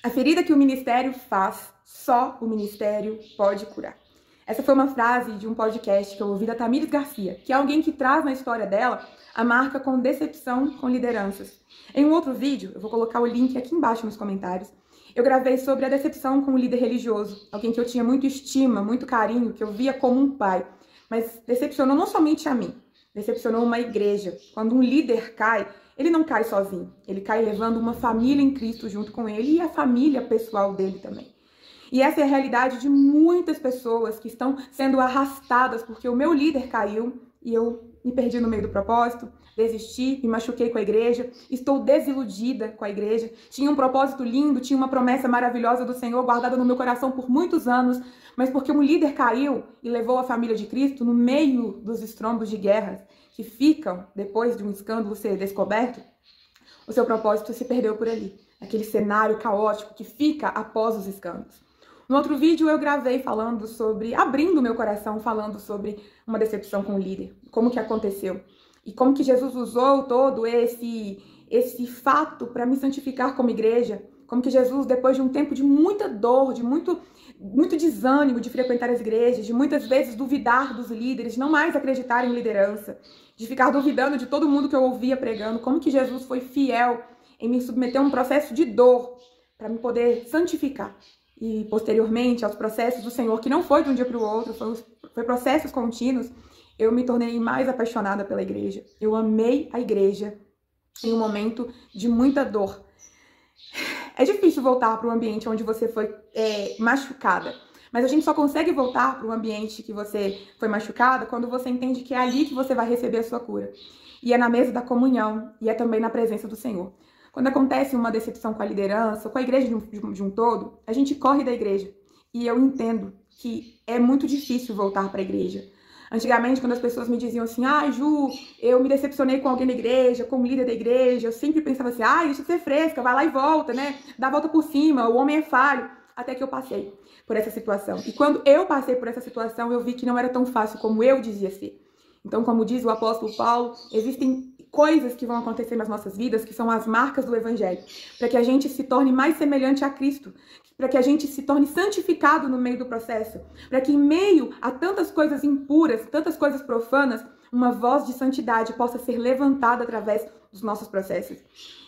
A ferida que o ministério faz, só o ministério pode curar. Essa foi uma frase de um podcast que eu ouvi da Tamires Garcia, que é alguém que traz na história dela a marca com decepção com lideranças. Em um outro vídeo, eu vou colocar o link aqui embaixo nos comentários, eu gravei sobre a decepção com o líder religioso, alguém que eu tinha muito estima, muito carinho, que eu via como um pai, mas decepcionou não somente a mim, decepcionou uma igreja. Quando um líder cai, ele não cai sozinho, ele cai levando uma família em Cristo junto com ele e a família pessoal dele também. E essa é a realidade de muitas pessoas que estão sendo arrastadas porque o meu líder caiu e eu me perdi no meio do propósito, desisti, me machuquei com a igreja, estou desiludida com a igreja. Tinha um propósito lindo, tinha uma promessa maravilhosa do Senhor guardada no meu coração por muitos anos, mas porque um líder caiu e levou a família de Cristo no meio dos estrombos de guerras que ficam depois de um escândalo ser descoberto, o seu propósito se perdeu por ali, aquele cenário caótico que fica após os escândalos. No outro vídeo eu gravei falando sobre, abrindo meu coração, falando sobre uma decepção com o líder, como que aconteceu e como que Jesus usou todo esse fato para me santificar como igreja, como que Jesus, depois de um tempo de muita dor, de muito desânimo de frequentar as igrejas, de muitas vezes duvidar dos líderes, de não mais acreditar em liderança, de ficar duvidando de todo mundo que eu ouvia pregando, como que Jesus foi fiel em me submeter a um processo de dor para me poder santificar. E posteriormente aos processos do Senhor, que não foi de um dia para o outro, foi processos contínuos, eu me tornei mais apaixonada pela igreja. Eu amei a igreja em um momento de muita dor. É difícil voltar para um ambiente onde você foi machucada, mas a gente só consegue voltar para um ambiente que você foi machucada quando você entende que é ali que você vai receber a sua cura. E é na mesa da comunhão, e é também na presença do Senhor. Quando acontece uma decepção com a liderança, com a igreja de um todo, a gente corre da igreja. E eu entendo que é muito difícil voltar para a igreja. Antigamente, quando as pessoas me diziam assim, Ju, eu me decepcionei com alguém da igreja, com o líder da igreja, eu sempre pensava assim, deixa de ser fresca, vai lá e volta, né? Dá a volta por cima, o homem é falho. Até que eu passei por essa situação. E quando eu passei por essa situação, eu vi que não era tão fácil como eu dizia ser. Então, como diz o apóstolo Paulo, existem coisas que vão acontecer nas nossas vidas, que são as marcas do Evangelho, para que a gente se torne mais semelhante a Cristo, para que a gente se torne santificado no meio do processo, para que em meio a tantas coisas impuras, tantas coisas profanas, uma voz de santidade possa ser levantada através dos nossos processos.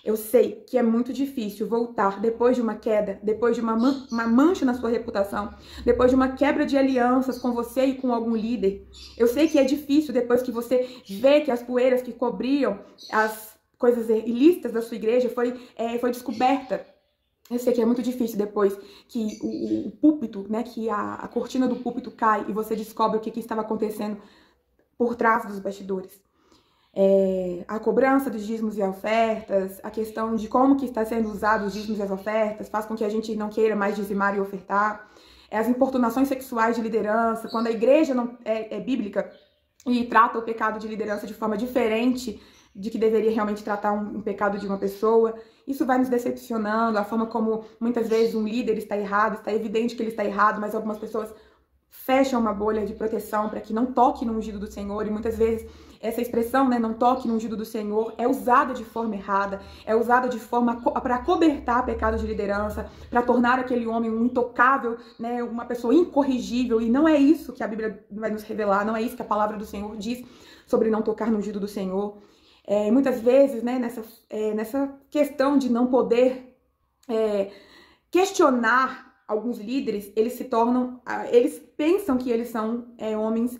Eu sei que é muito difícil voltar depois de uma queda, depois de uma mancha na sua reputação, depois de uma quebra de alianças com você e com algum líder. Eu sei que é difícil depois que você vê que as poeiras que cobriam as coisas ilícitas da sua igreja foi descoberta. Eu sei que é muito difícil depois que o púlpito, né, que a cortina do púlpito cai e você descobre o que estava acontecendo por trás dos bastidores. A cobrança dos dízimos e ofertas, a questão de como que está sendo usado os dízimos e as ofertas, faz com que a gente não queira mais dizimar e ofertar. As importunações sexuais de liderança, quando a igreja não é bíblica e trata o pecado de liderança de forma diferente de que deveria realmente tratar um pecado de uma pessoa, isso vai nos decepcionando, a forma como muitas vezes um líder está errado, está evidente que ele está errado, mas algumas pessoas fecham uma bolha de proteção para que não toque no ungido do Senhor, e muitas vezes essa expressão, né, não toque no ungido do Senhor, é usada de forma errada, é usada de forma para cobertar pecado de liderança, para tornar aquele homem um intocável, né, uma pessoa incorrigível, e não é isso que a Bíblia vai nos revelar, não é isso que a palavra do Senhor diz sobre não tocar no ungido do Senhor. Muitas vezes, né, nessa questão de não poder questionar alguns líderes, eles pensam que eles são homens,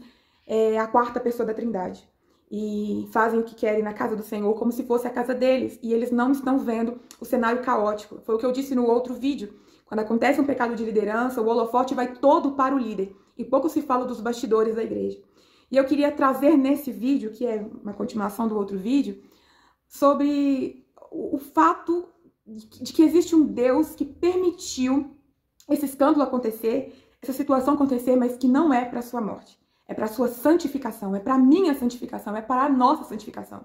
a quarta pessoa da Trindade, e fazem o que querem na casa do Senhor como se fosse a casa deles, e eles não estão vendo o cenário caótico. Foi o que eu disse no outro vídeo. Quando acontece um pecado de liderança, o holofote vai todo para o líder, e pouco se fala dos bastidores da igreja. E eu queria trazer nesse vídeo, que é uma continuação do outro vídeo, sobre o fato de que existe um Deus que permitiu esse escândalo acontecer, essa situação acontecer, mas que não é para a sua morte. É para a sua santificação, é para a minha santificação, é para a nossa santificação.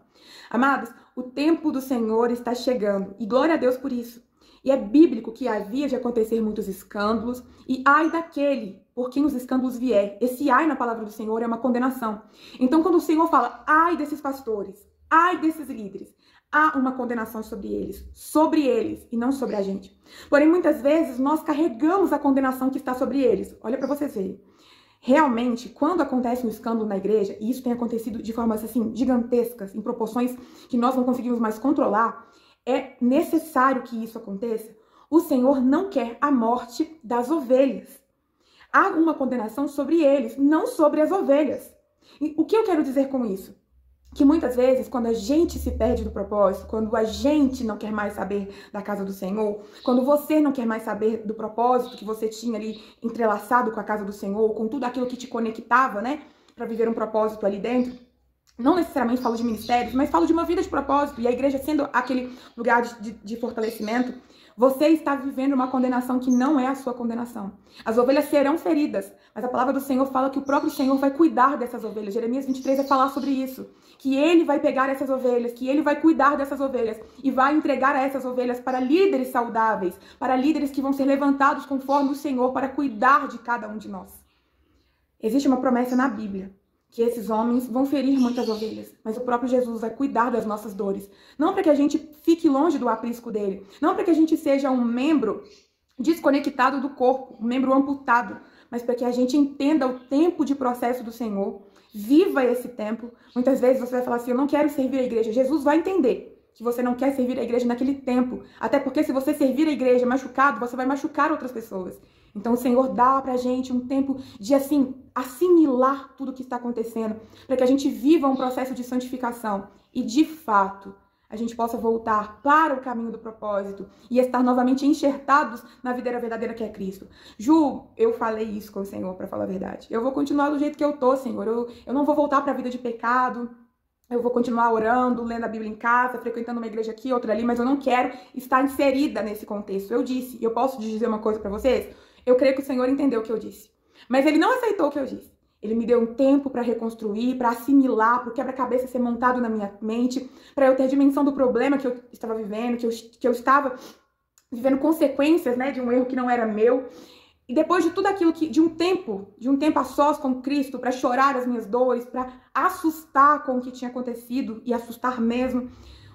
Amados, o tempo do Senhor está chegando, e glória a Deus por isso. E é bíblico que havia de acontecer muitos escândalos, e ai daquele por quem os escândalos vier. Esse ai na palavra do Senhor é uma condenação. Então, quando o Senhor fala, ai desses pastores, ai desses líderes, há uma condenação sobre eles e não sobre a gente. Porém, muitas vezes, nós carregamos a condenação que está sobre eles. Olha para vocês verem. Realmente, quando acontece um escândalo na igreja, e isso tem acontecido de formas assim gigantescas, em proporções que nós não conseguimos mais controlar, é necessário que isso aconteça. O Senhor não quer a morte das ovelhas. Há uma condenação sobre eles, não sobre as ovelhas. E o que eu quero dizer com isso? Que muitas vezes, quando a gente se perde do propósito, quando a gente não quer mais saber da casa do Senhor, quando você não quer mais saber do propósito que você tinha ali entrelaçado com a casa do Senhor, com tudo aquilo que te conectava, né, para viver um propósito ali dentro, não necessariamente falo de ministérios, mas falo de uma vida de propósito, e a igreja sendo aquele lugar de fortalecimento, você está vivendo uma condenação que não é a sua condenação. As ovelhas serão feridas, mas a palavra do Senhor fala que o próprio Senhor vai cuidar dessas ovelhas. Jeremias 23 vai falar sobre isso, que ele vai pegar essas ovelhas, que ele vai cuidar dessas ovelhas e vai entregar a essas ovelhas para líderes saudáveis, para líderes que vão ser levantados conforme o Senhor para cuidar de cada um de nós. Existe uma promessa na Bíblia, que esses homens vão ferir muitas ovelhas, mas o próprio Jesus vai cuidar das nossas dores. Não para que a gente fique longe do aprisco dele, não para que a gente seja um membro desconectado do corpo, um membro amputado, mas para que a gente entenda o tempo de processo do Senhor, viva esse tempo. Muitas vezes você vai falar assim, eu não quero servir a igreja. Jesus vai entender que você não quer servir a igreja naquele tempo, até porque se você servir a igreja machucado, você vai machucar outras pessoas. Então o Senhor dá pra gente um tempo de, assim, assimilar tudo o que está acontecendo, para que a gente viva um processo de santificação e, de fato, a gente possa voltar para o caminho do propósito e estar novamente enxertados na videira verdadeira que é Cristo. Ju, eu falei isso com o Senhor, para falar a verdade. Eu vou continuar do jeito que eu tô, Senhor. Eu não vou voltar para a vida de pecado. Eu vou continuar orando, lendo a Bíblia em casa, frequentando uma igreja aqui, outra ali, mas eu não quero estar inserida nesse contexto. Eu disse, e eu posso dizer uma coisa para vocês? Eu creio que o Senhor entendeu o que eu disse. Mas ele não aceitou o que eu disse. Ele me deu um tempo para reconstruir, para assimilar, para o quebra-cabeça ser montado na minha mente, para eu ter dimensão do problema que eu estava vivendo, que eu estava vivendo consequências, né, de um erro que não era meu. E depois de tudo aquilo de um tempo a sós com Cristo, para chorar as minhas dores, para assustar com o que tinha acontecido e assustar mesmo,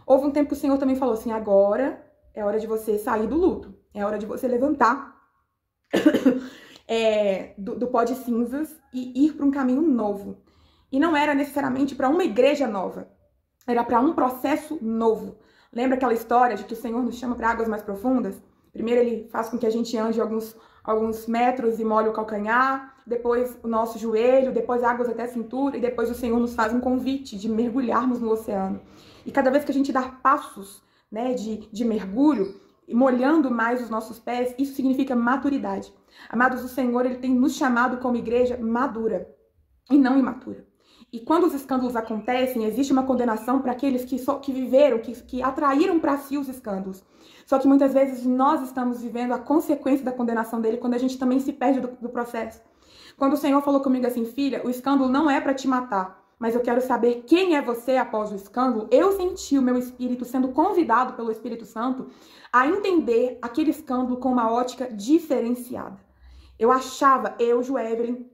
houve um tempo que o Senhor também falou assim, agora é hora de você sair do luto, é hora de você levantar do pó de cinzas e ir para um caminho novo. E não era necessariamente para uma igreja nova, era para um processo novo. Lembra aquela história de que o Senhor nos chama para águas mais profundas? Primeiro ele faz com que a gente ande alguns metros e molhe o calcanhar, depois o nosso joelho, depois águas até a cintura, e depois o Senhor nos faz um convite de mergulharmos no oceano. E cada vez que a gente dá passos, né, de mergulho, molhando mais os nossos pés, isso significa maturidade. Amados, o Senhor, ele tem nos chamado como igreja madura e não imatura. E quando os escândalos acontecem, existe uma condenação para aqueles que viveram, que atraíram para si os escândalos. Só que muitas vezes nós estamos vivendo a consequência da condenação dele quando a gente também se perde do processo. Quando o Senhor falou comigo assim, filha, o escândalo não é para te matar, mas eu quero saber quem é você após o escândalo, eu senti o meu espírito sendo convidado pelo Espírito Santo a entender aquele escândalo com uma ótica diferenciada. Eu, Joevelyn,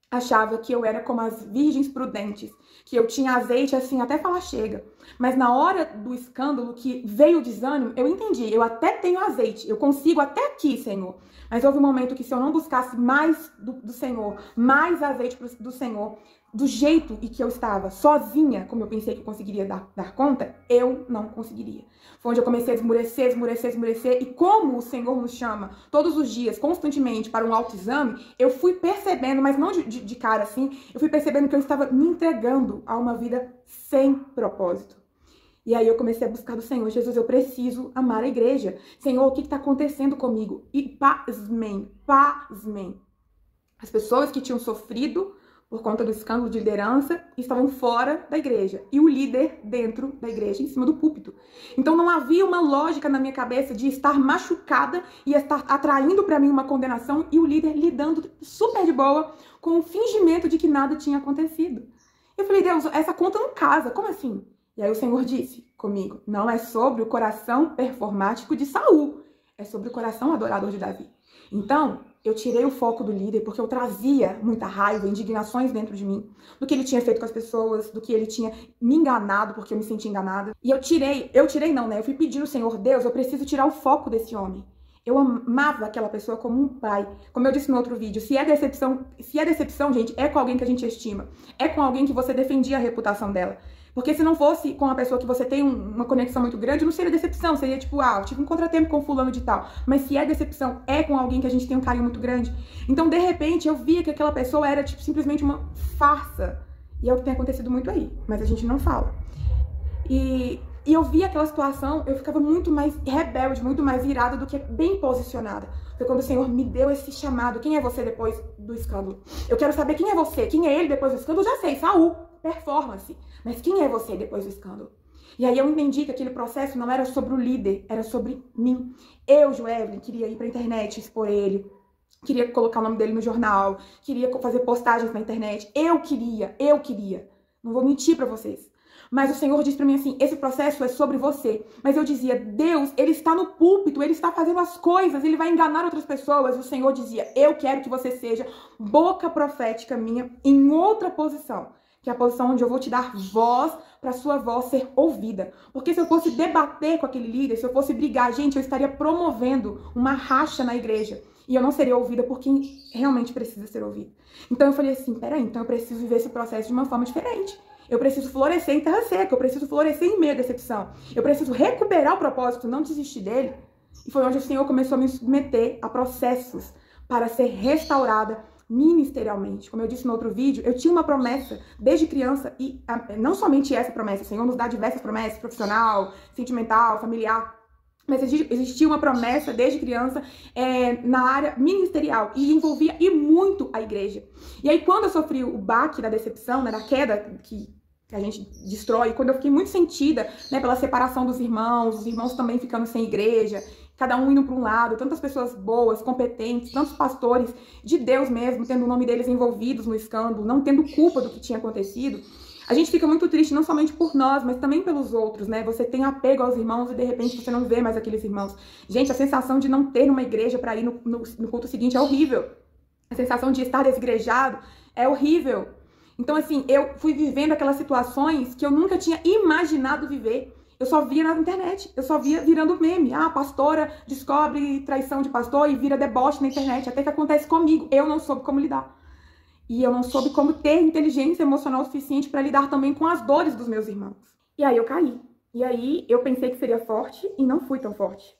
achava que eu era como as virgens prudentes, que eu tinha azeite assim até falar chega. Mas na hora do escândalo que veio o desânimo, eu entendi, eu até tenho azeite, eu consigo até aqui, Senhor. Mas houve um momento que se eu não buscasse mais do Senhor, mais azeite do Senhor, do jeito em que eu estava, sozinha, como eu pensei que eu conseguiria dar conta, eu não conseguiria. Foi onde eu comecei a esmurecer, e como o Senhor nos chama todos os dias, constantemente, para um autoexame, eu fui percebendo, mas não de cara assim, eu fui percebendo que eu estava me entregando a uma vida sem propósito. E aí eu comecei a buscar do Senhor, Jesus, eu preciso amar a igreja. Senhor, o que está acontecendo comigo? E pasmem. As pessoas que tinham sofrido por conta do escândalo de liderança, estavam fora da igreja. E o líder dentro da igreja, em cima do púlpito. Então não havia uma lógica na minha cabeça de estar machucada e estar atraindo para mim uma condenação e o líder lidando super de boa com o fingimento de que nada tinha acontecido. Eu falei, Deus, essa conta não casa, como assim? E aí o Senhor disse comigo, não é sobre o coração performático de Saul, é sobre o coração adorador de Davi. Então, eu tirei o foco do líder porque eu trazia muita raiva, indignações dentro de mim, do que ele tinha feito com as pessoas, do que ele tinha me enganado porque eu me senti enganada. E eu fui pedir ao Senhor, Deus, eu preciso tirar o foco desse homem. Eu amava aquela pessoa como um pai. Como eu disse no outro vídeo, se é decepção, gente, é com alguém que a gente estima. É com alguém que você defendia a reputação dela. Porque se não fosse com a pessoa que você tem uma conexão muito grande, não seria decepção. Seria tipo, eu tive um contratempo com fulano de tal. Mas se é decepção, é com alguém que a gente tem um carinho muito grande. Então, de repente, eu via que aquela pessoa era, tipo, simplesmente uma farsa. E é o que tem acontecido muito aí. Mas a gente não fala. E eu via aquela situação, eu ficava muito mais rebelde, muito mais irada do que bem posicionada. Foi quando o Senhor me deu esse chamado. Quem é você depois do escândalo? Eu quero saber quem é você. Quem é ele depois do escândalo? Eu já sei, Saul, performance. Mas quem é você depois do escândalo? E aí eu entendi que aquele processo não era sobre o líder, era sobre mim. Eu, Joevelyn, queria ir pra internet expor ele, queria colocar o nome dele no jornal, queria fazer postagens na internet. Eu queria. Não vou mentir pra vocês. Mas o Senhor disse pra mim assim, esse processo é sobre você. Mas eu dizia, Deus, Ele está no púlpito, Ele está fazendo as coisas, Ele vai enganar outras pessoas. E o Senhor dizia, eu quero que você seja boca profética minha em outra posição. Que é a posição onde eu vou te dar voz para sua voz ser ouvida. Porque se eu fosse debater com aquele líder, se eu fosse brigar, gente, eu estaria promovendo uma racha na igreja. E eu não seria ouvida por quem realmente precisa ser ouvido. Então eu falei assim, peraí, então eu preciso viver esse processo de uma forma diferente. Eu preciso florescer em terra seca, eu preciso florescer em meio à decepção. Eu preciso recuperar o propósito, não desistir dele. E foi onde o Senhor começou a me submeter a processos para ser restaurada ministerialmente. Como eu disse no outro vídeo, eu tinha uma promessa desde criança, e não somente essa promessa, o Senhor nos dá diversas promessas, profissional, sentimental, familiar, mas existia uma promessa desde criança na área ministerial, e envolvia e muito a igreja. E aí quando eu sofri o baque da decepção, né, da queda que a gente destrói, quando eu fiquei muito sentida, né, pela separação dos irmãos, os irmãos também ficando sem igreja, cada um indo para um lado, tantas pessoas boas, competentes, tantos pastores de Deus mesmo, tendo o nome deles envolvidos no escândalo, não tendo culpa do que tinha acontecido, a gente fica muito triste, não somente por nós, mas também pelos outros, né? Você tem apego aos irmãos e de repente você não vê mais aqueles irmãos. Gente, a sensação de não ter uma igreja para ir no culto seguinte é horrível. A sensação de estar desigrejado é horrível. Então, assim, eu fui vivendo aquelas situações que eu nunca tinha imaginado viver. Eu só via na internet, eu só via virando meme. Ah, a pastora descobre traição de pastor e vira deboche na internet. Até que acontece comigo. Eu não soube como lidar. E eu não soube como ter inteligência emocional suficiente para lidar também com as dores dos meus irmãos. E aí eu caí. E aí eu pensei que seria forte e não fui tão forte.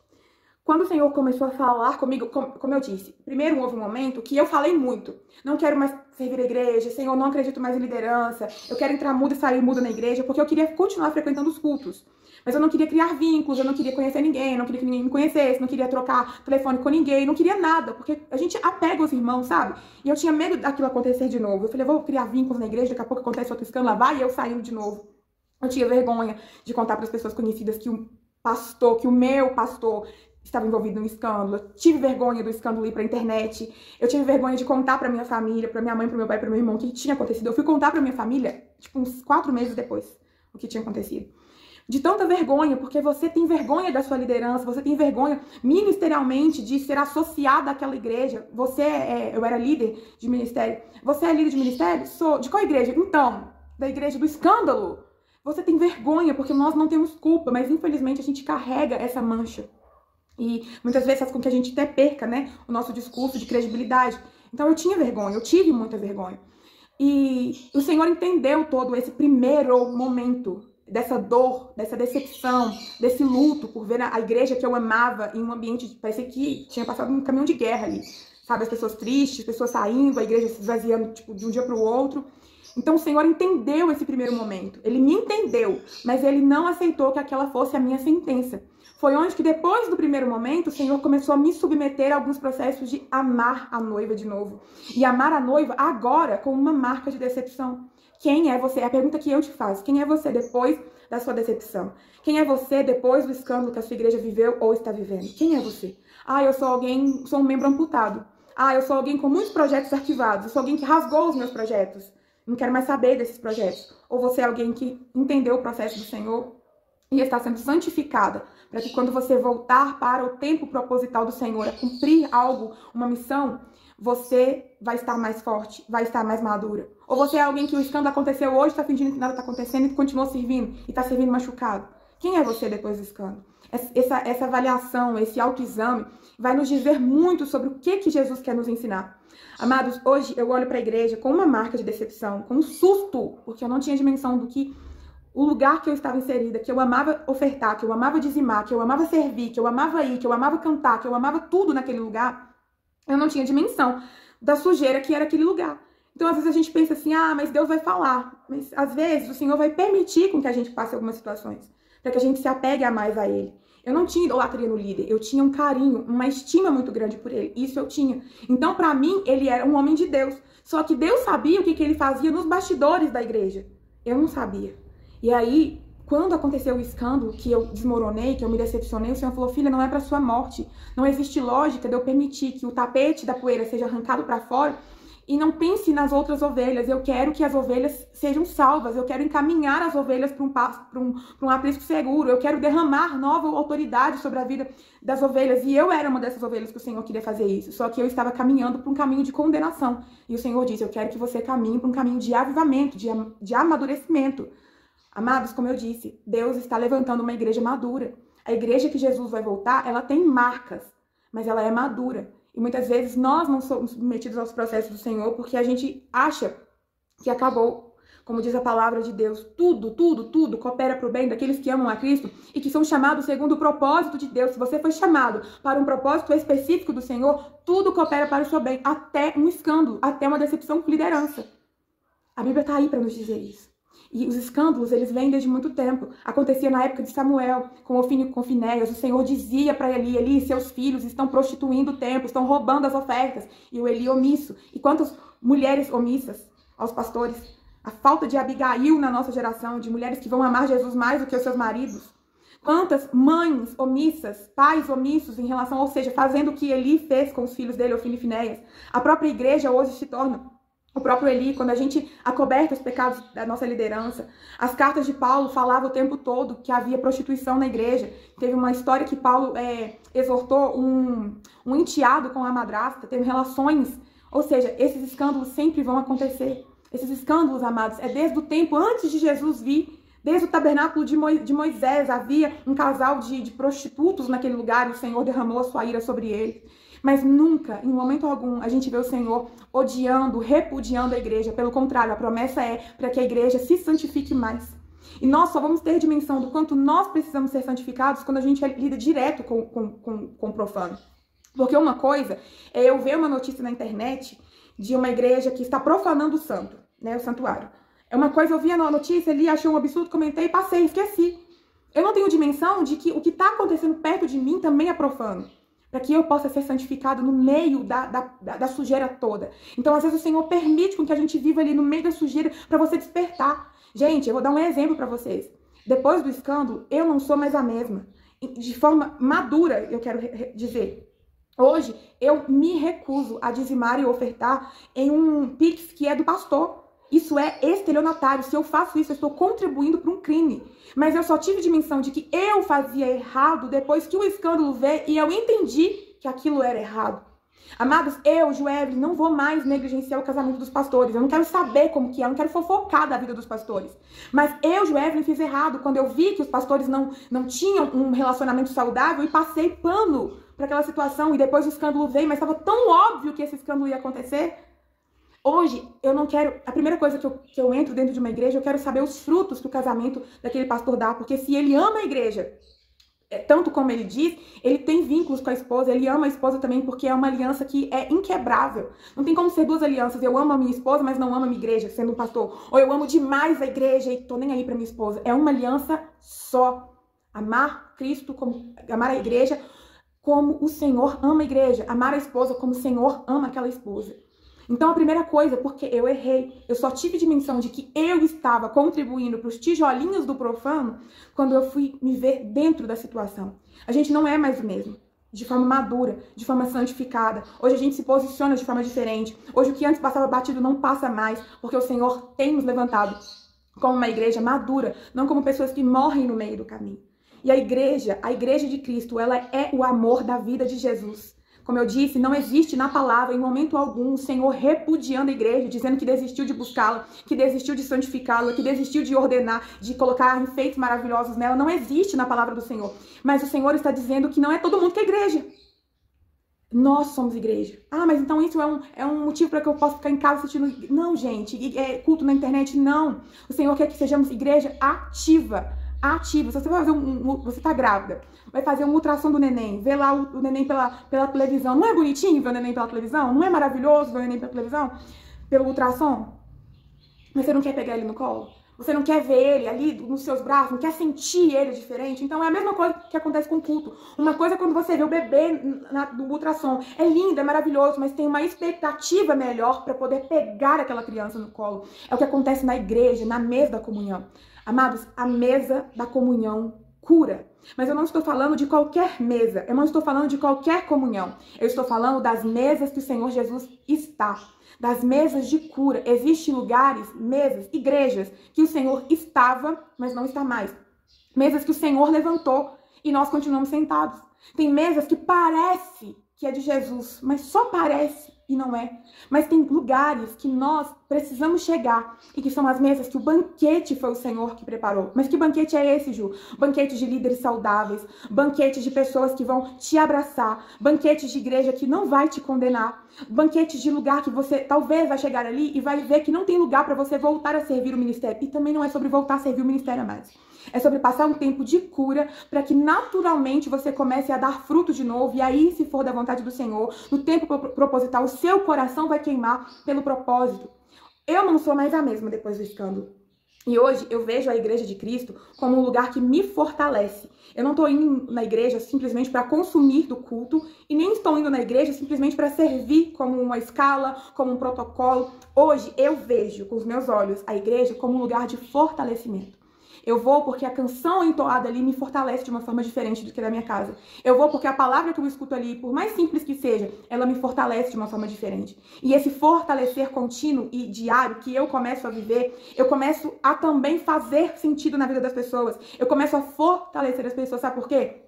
Quando o Senhor começou a falar comigo, como eu disse, primeiro houve um momento que eu falei muito. Não quero mais servir a igreja, Senhor, não acredito mais em liderança, eu quero entrar muda e sair muda na igreja, porque eu queria continuar frequentando os cultos. Mas eu não queria criar vínculos, eu não queria conhecer ninguém, não queria que ninguém me conhecesse, não queria trocar telefone com ninguém, não queria nada, porque a gente apega os irmãos, sabe? E eu tinha medo daquilo acontecer de novo. Eu falei, eu vou criar vínculos na igreja, daqui a pouco acontece outro escândalo, lá vai e eu saindo de novo. Eu tinha vergonha de contar para as pessoas conhecidas que o meu pastor estava envolvido num escândalo. Eu tive vergonha do escândalo ir pra internet. Eu tive vergonha de contar pra minha família, pra minha mãe, pro meu pai, pro meu irmão o que tinha acontecido. Eu fui contar pra minha família, tipo, uns 4 meses depois, o que tinha acontecido. De tanta vergonha, porque você tem vergonha da sua liderança, você tem vergonha ministerialmente de ser associada àquela igreja. Eu era líder de ministério. Você é líder de ministério? Sou. De qual igreja? Então, da igreja do escândalo. Você tem vergonha, porque nós não temos culpa, mas infelizmente a gente carrega essa mancha. E muitas vezes faz com que a gente até perca, né, o nosso discurso de credibilidade. Então eu tinha vergonha, eu tive muita vergonha. E o Senhor entendeu todo esse primeiro momento dessa dor, dessa decepção, desse luto por ver a igreja que eu amava em um ambiente, parecia que tinha passado um caminhão de guerra ali. Sabe, as pessoas tristes, pessoas saindo, a igreja se esvaziando, tipo, de um dia para o outro. Então o Senhor entendeu esse primeiro momento. Ele me entendeu, mas Ele não aceitou que aquela fosse a minha sentença. Foi onde que depois do primeiro momento, o Senhor começou a me submeter a alguns processos de amar a noiva de novo. E amar a noiva agora com uma marca de decepção. Quem é você? É a pergunta que eu te faço. Quem é você depois da sua decepção? Quem é você depois do escândalo que a sua igreja viveu ou está vivendo? Quem é você? Ah, eu sou um membro amputado. Ah, eu sou alguém com muitos projetos arquivados. Eu sou alguém que rasgou os meus projetos. Não quero mais saber desses projetos. Ou você é alguém que entendeu o processo do Senhor e está sendo santificada, para que quando você voltar para o tempo proposital do Senhor, a cumprir algo, uma missão, você vai estar mais forte, vai estar mais madura. Ou você é alguém que o escândalo aconteceu hoje, está fingindo que nada está acontecendo e continuou servindo, e está servindo machucado. Quem é você depois do escândalo? Essa avaliação, esse autoexame, vai nos dizer muito sobre o que Jesus quer nos ensinar. Amados, hoje eu olho para a igreja com uma marca de decepção, com um susto, porque eu não tinha dimensão do que o lugar que eu estava inserida, que eu amava ofertar, que eu amava dizimar, que eu amava servir, que eu amava ir, que eu amava cantar, que eu amava tudo naquele lugar, eu não tinha dimensão da sujeira que era aquele lugar. Então, às vezes a gente pensa assim, mas Deus vai falar. Mas, às vezes, o Senhor vai permitir com que a gente passe algumas situações, para que a gente se apegue mais a Ele. Eu não tinha idolatria no líder, eu tinha um carinho, uma estima muito grande por ele. Isso eu tinha. Então, para mim, ele era um homem de Deus. Só que Deus sabia o que ele fazia nos bastidores da igreja. Eu não sabia. E aí, quando aconteceu o escândalo, que eu desmoronei, que eu me decepcionei, o Senhor falou, filha, não é para sua morte. Não existe lógica de eu permitir que o tapete da poeira seja arrancado para fora e não pense nas outras ovelhas. Eu quero que as ovelhas sejam salvas. Eu quero encaminhar as ovelhas para um aprisco seguro. Eu quero derramar nova autoridade sobre a vida das ovelhas. E eu era uma dessas ovelhas que o Senhor queria fazer isso. Só que eu estava caminhando para um caminho de condenação. E o Senhor disse, eu quero que você caminhe para um caminho de avivamento, de amadurecimento. Amados, como eu disse, Deus está levantando uma igreja madura. A igreja que Jesus vai voltar, ela tem marcas, mas ela é madura. E muitas vezes nós não somos submetidos aos processos do Senhor porque a gente acha que acabou. Como diz a palavra de Deus, tudo coopera para o bem daqueles que amam a Cristo e que são chamados segundo o propósito de Deus. Se você foi chamado para um propósito específico do Senhor, tudo coopera para o seu bem, até um escândalo, até uma decepção com liderança. A Bíblia está aí para nos dizer isso. E os escândalos, eles vêm desde muito tempo. Acontecia na época de Samuel, com Ofni e com Finéias. O Senhor dizia para Eli, Eli e seus filhos estão prostituindo o templo, estão roubando as ofertas. E o Eli omisso. E quantas mulheres omissas aos pastores? A falta de Abigail na nossa geração, de mulheres que vão amar Jesus mais do que os seus maridos. Quantas mães omissas, pais omissos em relação, ou seja, fazendo o que Eli fez com os filhos dele, Ofni e Finéias. A própria igreja hoje se torna o próprio Eli, quando a gente acoberta os pecados da nossa liderança. As cartas de Paulo falavam o tempo todo que havia prostituição na igreja. Teve uma história que Paulo exortou um enteado com a madrasta, teve relações. Ou seja, esses escândalos sempre vão acontecer. Esses escândalos, amados, é desde o tempo antes de Jesus vir. Desde o tabernáculo de Moisés havia um casal de prostitutos naquele lugar e o Senhor derramou a sua ira sobre eles. Mas nunca, em momento algum, a gente vê o Senhor odiando, repudiando a igreja. Pelo contrário, a promessa é para que a igreja se santifique mais. E nós só vamos ter dimensão do quanto nós precisamos ser santificados quando a gente lida direto com o profano. Porque uma coisa é eu ver uma notícia na internet de uma igreja que está profanando o santo, né, o santuário. É uma coisa, eu vi a notícia ali, achei um absurdo, comentei, passei, esqueci. Eu não tenho dimensão de que o que está acontecendo perto de mim também é profano. Para que eu possa ser santificado no meio da sujeira toda. Então, às vezes, o Senhor permite com que a gente viva ali no meio da sujeira para você despertar. Gente, eu vou dar um exemplo para vocês. Depois do escândalo, eu não sou mais a mesma. De forma madura, eu quero dizer. Hoje, eu me recuso a dizimar e ofertar em um Pix que é do pastor. Isso é estelionatário. Se eu faço isso, eu estou contribuindo para um crime. Mas eu só tive dimensão de que eu fazia errado depois que o escândalo veio e eu entendi que aquilo era errado. Amados, eu, Joelly, não vou mais negligenciar o casamento dos pastores. Eu não quero saber como que é, eu não quero fofocar da vida dos pastores. Mas eu, Joelly, fiz errado quando eu vi que os pastores não tinham um relacionamento saudável e passei pano para aquela situação. E depois o escândalo veio, mas estava tão óbvio que esse escândalo ia acontecer. Hoje, eu não quero... A primeira coisa que eu entro dentro de uma igreja, eu quero saber os frutos que o casamento daquele pastor dá. Porque se ele ama a igreja, tanto como ele diz, ele tem vínculos com a esposa, ele ama a esposa também, porque é uma aliança que é inquebrável. Não tem como ser duas alianças. Eu amo a minha esposa, mas não amo a minha igreja, sendo um pastor. Ou eu amo demais a igreja e tô nem aí pra minha esposa. É uma aliança só. Amar Cristo, amar a igreja como o Senhor ama a igreja. Amar a esposa como o Senhor ama aquela esposa. Então, a primeira coisa, porque eu errei, eu só tive dimensão de que eu estava contribuindo para os tijolinhos do profano quando eu fui me ver dentro da situação. A gente não é mais o mesmo, de forma madura, de forma santificada. Hoje a gente se posiciona de forma diferente. Hoje o que antes passava batido não passa mais, porque o Senhor tem nos levantado como uma igreja madura, não como pessoas que morrem no meio do caminho. E a igreja de Cristo, ela é o amor da vida de Jesus. Como eu disse, não existe na palavra, em momento algum, o Senhor repudiando a igreja, dizendo que desistiu de buscá-la, que desistiu de santificá-la, que desistiu de ordenar, de colocar enfeites maravilhosos nela. Não existe na palavra do Senhor. Mas o Senhor está dizendo que não é todo mundo que é igreja. Nós somos igreja. Ah, mas então isso é um motivo para que eu possa ficar em casa assistindo... Não, gente. Culto na internet, não. O Senhor quer que sejamos igreja ativa. Ativa. Se você vai fazer você tá grávida, vai fazer uma ultrassom do neném, ver lá o neném pela televisão. Não é bonitinho ver o neném pela televisão? Não é maravilhoso ver o neném pela televisão? Pelo ultrassom? Mas você não quer pegar ele no colo? Você não quer ver ele ali nos seus braços, não quer sentir ele diferente? Então é a mesma coisa que acontece com o culto. Uma coisa é quando você vê o bebê do ultrassom. É lindo, é maravilhoso, mas tem uma expectativa melhor para poder pegar aquela criança no colo. É o que acontece na igreja, na mesa da comunhão. Amados, a mesa da comunhão cura. Mas eu não estou falando de qualquer mesa. Eu não estou falando de qualquer comunhão. Eu estou falando das mesas que o Senhor Jesus está. Das mesas de cura. Existem lugares, mesas, igrejas que o Senhor estava, mas não está mais. Mesas que o Senhor levantou e nós continuamos sentados. Tem mesas que parece que é de Jesus, mas só parece e não é. Mas tem lugares que nós precisamos chegar e que são as mesas que o banquete foi o Senhor que preparou. Mas que banquete é esse, Ju? Banquete de líderes saudáveis, banquete de pessoas que vão te abraçar, banquete de igreja que não vai te condenar, banquete de lugar que você talvez vai chegar ali e vai ver que não tem lugar para você voltar a servir o ministério. E também não é sobre voltar a servir o ministério a mais. É sobre passar um tempo de cura para que naturalmente você comece a dar fruto de novo. E aí, se for da vontade do Senhor, no tempo proposital, o seu coração vai queimar pelo propósito. Eu não sou mais a mesma depois do escândalo. E hoje eu vejo a Igreja de Cristo como um lugar que me fortalece. Eu não estou indo na igreja simplesmente para consumir do culto e nem estou indo na igreja simplesmente para servir como uma escala, como um protocolo. Hoje eu vejo com os meus olhos a igreja como um lugar de fortalecimento. Eu vou porque a canção entoada ali me fortalece de uma forma diferente do que da minha casa. Eu vou porque a palavra que eu escuto ali, por mais simples que seja, ela me fortalece de uma forma diferente. E esse fortalecer contínuo e diário que eu começo a viver, eu começo a também fazer sentido na vida das pessoas. Eu começo a fortalecer as pessoas. Sabe por quê?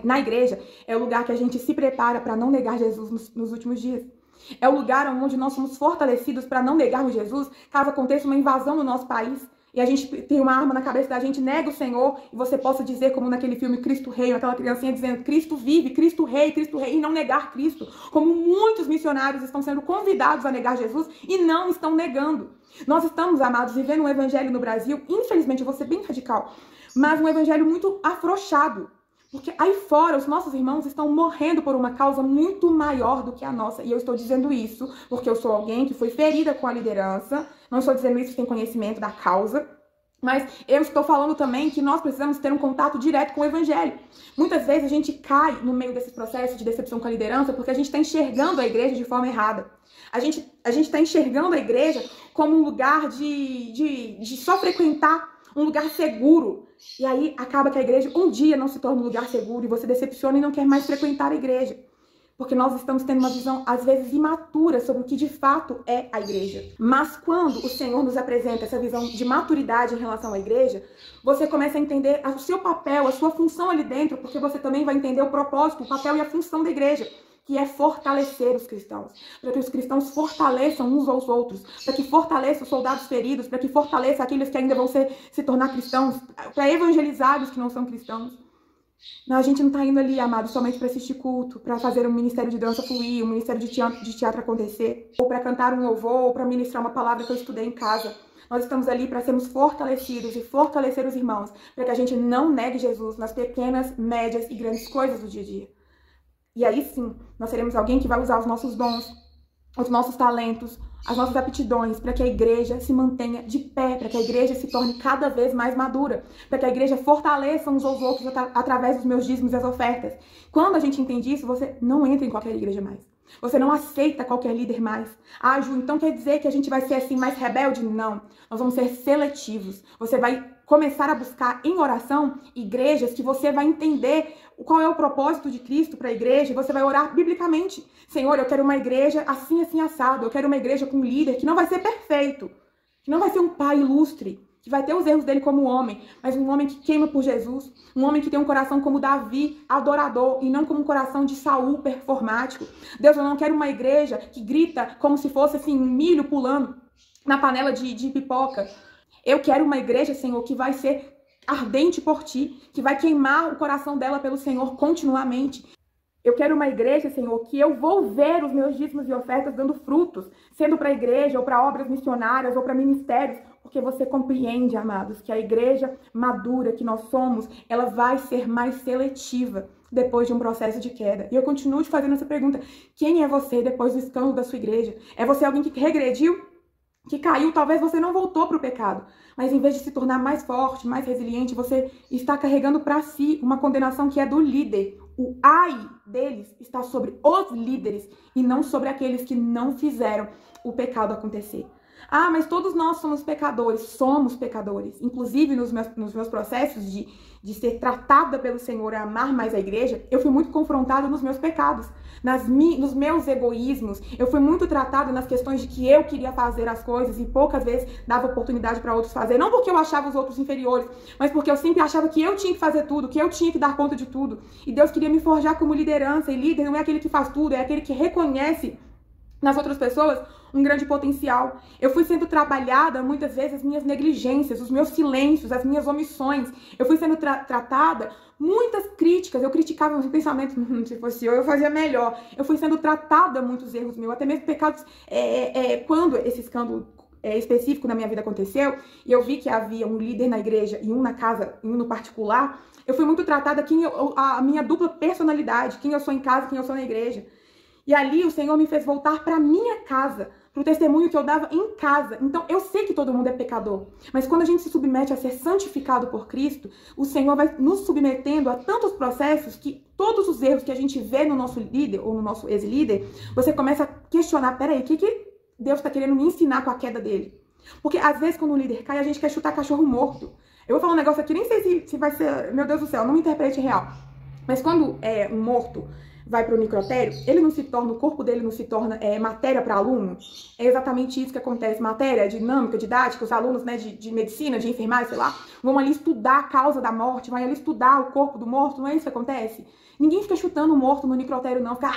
Na igreja é o lugar que a gente se prepara para não negar Jesus nos últimos dias. É o lugar onde nós somos fortalecidos para não negarmos Jesus caso aconteça uma invasão no nosso país. E a gente tem uma arma na cabeça da gente, nega o Senhor, e você possa dizer, como naquele filme Cristo Rei, aquela criancinha dizendo Cristo vive, Cristo Rei, e não negar Cristo. Como muitos missionários estão sendo convidados a negar Jesus e não estão negando. Nós estamos, amados, vivendo um evangelho no Brasil, infelizmente, eu vou ser bem radical, mas um evangelho muito afrouxado. Porque aí fora, os nossos irmãos estão morrendo por uma causa muito maior do que a nossa. E eu estou dizendo isso porque eu sou alguém que foi ferida com a liderança. Não estou dizendo isso sem conhecimento da causa. Mas eu estou falando também que nós precisamos ter um contato direto com o evangelho. Muitas vezes a gente cai no meio desse processo de decepção com a liderança porque a gente está enxergando a igreja de forma errada. A gente está enxergando a igreja como um lugar de só frequentar, um lugar seguro. E aí acaba que a igreja um dia não se torna um lugar seguro e você decepciona e não quer mais frequentar a igreja. Porque nós estamos tendo uma visão, às vezes, imatura sobre o que de fato é a igreja. Mas quando o Senhor nos apresenta essa visão de maturidade em relação à igreja, você começa a entender o seu papel, a sua função ali dentro, porque você também vai entender o propósito, o papel e a função da igreja, que é fortalecer os cristãos, para que os cristãos fortaleçam uns aos outros, para que fortaleça os soldados feridos, para que fortaleça aqueles que ainda vão se tornar cristãos, para evangelizar os que não são cristãos. Não, a gente não está indo ali, amado, somente para assistir culto, para fazer um ministério de dança fluir, um ministério de teatro acontecer, ou para cantar um louvor, ou para ministrar uma palavra que eu estudei em casa. Nós estamos ali para sermos fortalecidos e fortalecer os irmãos, para que a gente não negue Jesus nas pequenas, médias e grandes coisas do dia a dia. E aí sim, nós seremos alguém que vai usar os nossos dons, os nossos talentos, as nossas aptidões, para que a igreja se mantenha de pé, para que a igreja se torne cada vez mais madura, para que a igreja fortaleça uns aos outros através dos meus dízimos e as ofertas. Quando a gente entende isso, você não entra em qualquer igreja mais. Você não aceita qualquer líder mais. Ah, Ju, então quer dizer que a gente vai ser assim mais rebelde? Não. Nós vamos ser seletivos. Você vai começar a buscar em oração igrejas que você vai entender qual é o propósito de Cristo para a igreja. Você vai orar biblicamente. Senhor, eu quero uma igreja assim, assim, assado. Eu quero uma igreja com um líder que não vai ser perfeito, que não vai ser um pai ilustre, que vai ter os erros dele como homem, mas um homem que queima por Jesus, um homem que tem um coração como Davi, adorador, e não como um coração de Saul performático. Deus, eu não quero uma igreja que grita como se fosse assim, um milho pulando na panela de pipoca. Eu quero uma igreja, Senhor, que vai ser ardente por ti, que vai queimar o coração dela pelo Senhor continuamente. Eu quero uma igreja, Senhor, que eu vou ver os meus dízimos e ofertas dando frutos, sendo para a igreja, ou para obras missionárias, ou para ministérios, porque você compreende, amados, que a igreja madura que nós somos, ela vai ser mais seletiva depois de um processo de queda. E eu continuo te fazendo essa pergunta: quem é você depois do escândalo da sua igreja? É você alguém que regrediu? Que caiu? Talvez você não voltou para o pecado, mas em vez de se tornar mais forte, mais resiliente, você está carregando para si uma condenação que é do líder. O ai deles está sobre os líderes e não sobre aqueles que não fizeram o pecado acontecer. Ah, mas todos nós somos pecadores, inclusive nos meus processos de ser tratada pelo Senhor a amar mais a igreja, eu fui muito confrontada nos meus pecados, nos meus egoísmos, eu fui muito tratada nas questões de que eu queria fazer as coisas e poucas vezes dava oportunidade para outros fazer, não porque eu achava os outros inferiores, mas porque eu sempre achava que eu tinha que fazer tudo, que eu tinha que dar conta de tudo, e Deus queria me forjar como liderança, e líder não é aquele que faz tudo, é aquele que reconhece nas outras pessoas um grande potencial. Eu fui sendo trabalhada muitas vezes as minhas negligências, os meus silêncios, as minhas omissões. Eu fui sendo tratada muitas críticas. Eu criticava meus pensamentos, se fosse eu fazia melhor. Eu fui sendo tratada muitos erros meus, até mesmo pecados. Quando esse escândalo específico na minha vida aconteceu e eu vi que havia um líder na igreja e um na casa e um no particular, eu fui muito tratada a minha dupla personalidade, quem eu sou em casa, quem eu sou na igreja. E ali o Senhor me fez voltar para minha casa, para o testemunho que eu dava em casa. Então eu sei que todo mundo é pecador, mas quando a gente se submete a ser santificado por Cristo, o Senhor vai nos submetendo a tantos processos que todos os erros que a gente vê no nosso líder ou no nosso ex-líder, você começa a questionar: peraí, o que Deus está querendo me ensinar com a queda dele? Porque às vezes quando um líder cai, a gente quer chutar cachorro morto. Eu vou falar um negócio aqui, nem sei se vai ser, meu Deus do céu, não me interprete real. Mas quando um morto vai para o necrotério, ele não se torna, o corpo dele não se torna matéria para aluno. É exatamente isso que acontece. Matéria dinâmica, didática, os alunos, né, de medicina, de enfermagem, sei lá, vão ali estudar a causa da morte, vão ali estudar o corpo do morto, não é isso que acontece? Ninguém fica chutando o morto no necrotério, não. Fica,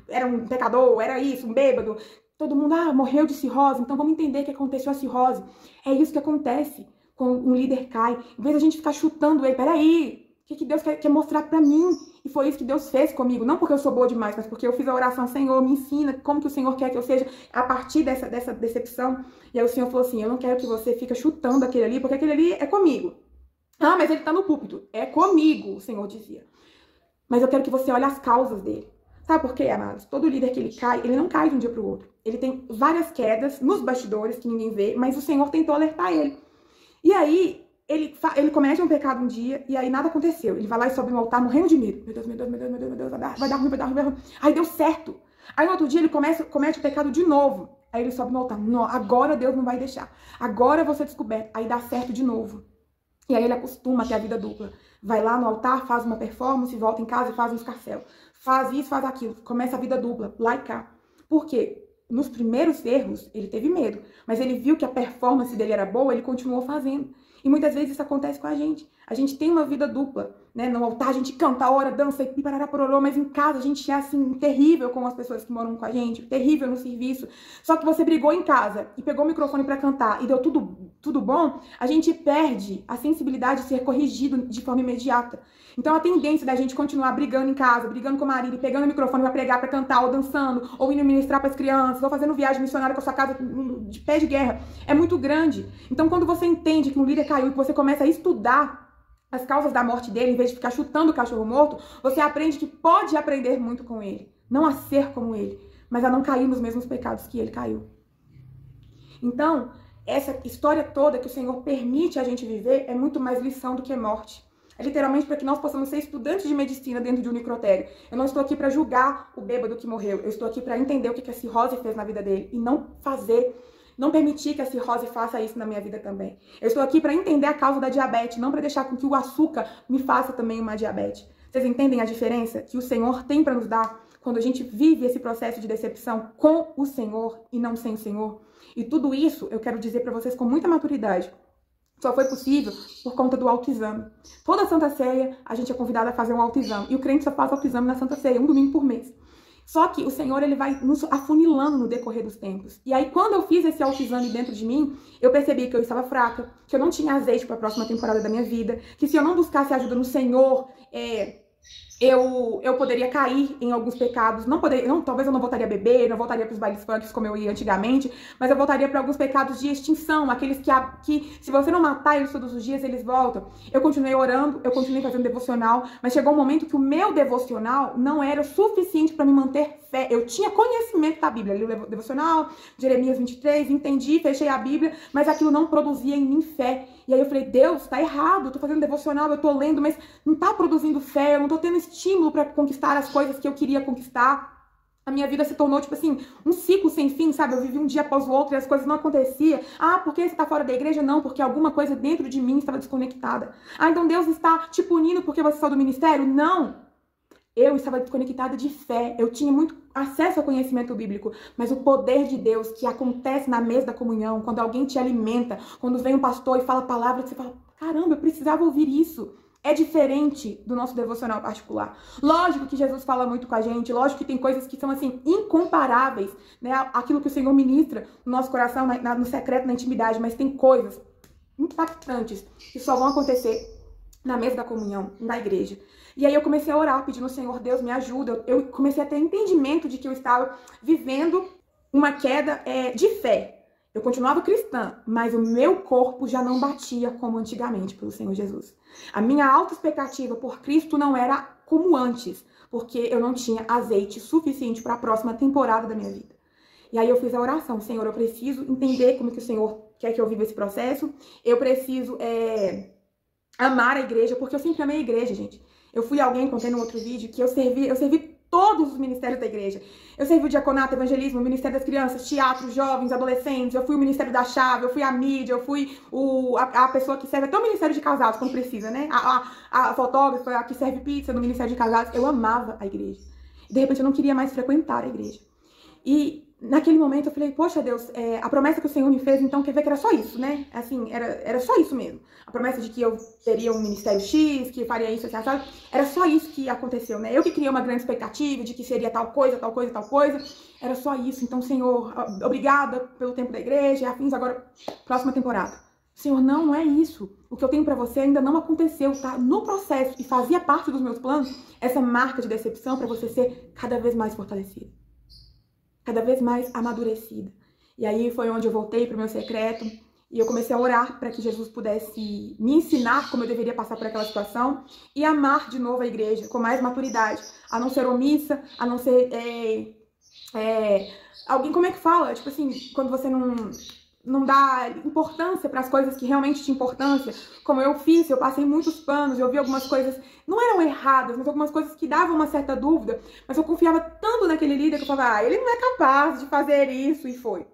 era um pecador, era isso, um bêbado. Todo mundo, morreu de cirrose, então vamos entender o que aconteceu a cirrose. É isso que acontece quando um líder cai. Em vez de a gente ficar chutando ele, peraí, o que Deus quer mostrar pra mim? E foi isso que Deus fez comigo. Não porque eu sou boa demais, mas porque eu fiz a oração: Senhor, me ensina como que o Senhor quer que eu seja a partir dessa decepção. E aí o Senhor falou assim: eu não quero que você fique chutando aquele ali, porque aquele ali é comigo. Ah, mas ele tá no púlpito. É comigo, o Senhor dizia. Mas eu quero que você olhe as causas dele. Sabe por quê, amados? Todo líder que ele cai, ele não cai de um dia pro outro. Ele tem várias quedas nos bastidores que ninguém vê, mas o Senhor tentou alertar ele. E aí ele comete um pecado um dia e aí nada aconteceu. Ele vai lá e sobe no altar morrendo de medo. Meu Deus, meu Deus, meu Deus, meu Deus, meu Deus, vai dar ruim. Aí deu certo. Aí no outro dia ele comete o pecado de novo. Aí ele sobe no altar. Não, agora Deus não vai deixar. Agora eu vou ser descoberto. Aí dá certo de novo. E aí ele acostuma a ter a vida dupla. Vai lá no altar, faz uma performance, volta em casa e faz um escarcéu. Faz isso, faz aquilo. Começa a vida dupla, lá e cá. Por quê? Nos primeiros erros, ele teve medo. Mas ele viu que a performance dele era boa, ele continuou fazendo. E muitas vezes isso acontece com a gente. A gente tem uma vida dupla, né? No altar a gente canta, ora, dança e parará pororô, mas em casa a gente é assim, terrível com as pessoas que moram com a gente, terrível no serviço. Só que você brigou em casa e pegou o microfone pra cantar e deu tudo bom, a gente perde a sensibilidade de ser corrigido de forma imediata. Então a tendência da gente continuar brigando em casa, brigando com o marido, pegando o microfone pra pregar, pra cantar, ou dançando, ou indo ministrar pras crianças, ou fazendo viagem missionária com a sua casa de pé de guerra, é muito grande. Então quando você entende que um líder caiu e que você começa a estudar as causas da morte dele, em vez de ficar chutando o cachorro morto, você aprende que pode aprender muito com ele. Não a ser como ele, mas a não cair nos mesmos pecados que ele caiu. Então, essa história toda que o Senhor permite a gente viver é muito mais lição do que morte. É literalmente para que nós possamos ser estudantes de medicina dentro de um necrotério. Eu não estou aqui para julgar o bêbado que morreu. Eu estou aqui para entender o que a cirrose fez na vida dele e não permitir que a cirrose faça isso na minha vida também. Eu estou aqui para entender a causa da diabetes, não para deixar com que o açúcar me faça também uma diabetes. Vocês entendem a diferença que o Senhor tem para nos dar quando a gente vive esse processo de decepção com o Senhor e não sem o Senhor? E tudo isso eu quero dizer para vocês com muita maturidade, só foi possível por conta do autoexame. Toda Santa Ceia, a gente é convidado a fazer um autoexame. E o crente só faz autoexame na Santa Ceia, um domingo por mês. Só que o Senhor, ele vai nos afunilando no decorrer dos tempos. E aí, quando eu fiz esse autoexame dentro de mim, eu percebi que eu estava fraca, que eu não tinha azeite para a próxima temporada da minha vida, que se eu não buscasse ajuda no Senhor, eu poderia cair em alguns pecados. Talvez eu não voltaria a beber, não voltaria para os bailes funk como eu ia antigamente, mas eu voltaria para alguns pecados de extinção, aqueles que se você não matar eles todos os dias, eles voltam. Eu continuei orando, eu continuei fazendo devocional, mas chegou um momento que o meu devocional não era o suficiente para me manter fé. Eu tinha conhecimento da Bíblia, li o devocional, Jeremias 23, entendi, fechei a Bíblia, mas aquilo não produzia em mim fé. E aí eu falei, Deus, tá errado, eu tô fazendo devocional, eu tô lendo, mas não tá produzindo fé, eu não tô tendo estímulo para conquistar as coisas que eu queria conquistar. A minha vida se tornou, tipo assim, um ciclo sem fim, sabe? Eu vivi um dia após o outro e as coisas não aconteciam. Ah, por que você tá fora da igreja? Não, porque alguma coisa dentro de mim estava desconectada. Ah, então Deus está te punindo porque você saiu do ministério? Não! Eu estava desconectada de fé, eu tinha muito acesso ao conhecimento bíblico, mas o poder de Deus que acontece na mesa da comunhão, quando alguém te alimenta, quando vem um pastor e fala a palavra, você fala, caramba, eu precisava ouvir isso. É diferente do nosso devocional particular. Lógico que Jesus fala muito com a gente, lógico que tem coisas que são, assim, incomparáveis, né? Aquilo que o Senhor ministra no nosso coração, no secreto, na intimidade, mas tem coisas impactantes que só vão acontecer na mesa da comunhão, na igreja. E aí eu comecei a orar, pedindo ao Senhor, Deus, me ajuda. Eu comecei a ter entendimento de que eu estava vivendo uma queda de fé. Eu continuava cristã, mas o meu corpo já não batia como antigamente pelo Senhor Jesus. A minha autoexpectativa por Cristo não era como antes, porque eu não tinha azeite suficiente para a próxima temporada da minha vida. E aí eu fiz a oração, Senhor, eu preciso entender como que o Senhor quer que eu viva esse processo. Eu preciso amar a igreja, porque eu sempre amei a igreja, gente. Eu fui alguém, contei no outro vídeo, que eu servi todos os ministérios da igreja. Eu servi o diaconato, evangelismo, o ministério das crianças, teatro, jovens, adolescentes, eu fui o ministério da chave, eu fui a mídia, eu fui a pessoa que serve até o ministério de casados, quando precisa, né? A fotógrafa, a que serve pizza no ministério de casados. Eu amava a igreja. De repente eu não queria mais frequentar a igreja. E naquele momento eu falei, poxa Deus, a promessa que o Senhor me fez, então quer ver que era só isso, né? Assim, era só isso mesmo. A promessa de que eu teria um ministério X, que faria isso, assim, sabe? Era só isso que aconteceu, né? Eu que criei uma grande expectativa de que seria tal coisa, tal coisa, tal coisa. Era só isso. Então, Senhor, obrigada pelo tempo da igreja, afins agora, próxima temporada. Senhor, não é isso. O que eu tenho pra você ainda não aconteceu, tá? No processo, e fazia parte dos meus planos, essa marca de decepção pra você ser cada vez mais fortalecida. Cada vez mais amadurecida. E aí foi onde eu voltei pro meu secreto e eu comecei a orar para que Jesus pudesse me ensinar como eu deveria passar por aquela situação e amar de novo a igreja com mais maturidade, a não ser omissa, a não ser alguém, como é que fala? Tipo assim, quando você não dá importância para as coisas que realmente tinham importância, como eu fiz, eu passei muitos panos, eu vi algumas coisas, não eram erradas, mas algumas coisas que davam uma certa dúvida, mas eu confiava tanto naquele líder que eu falava, ele não é capaz de fazer isso, e foi.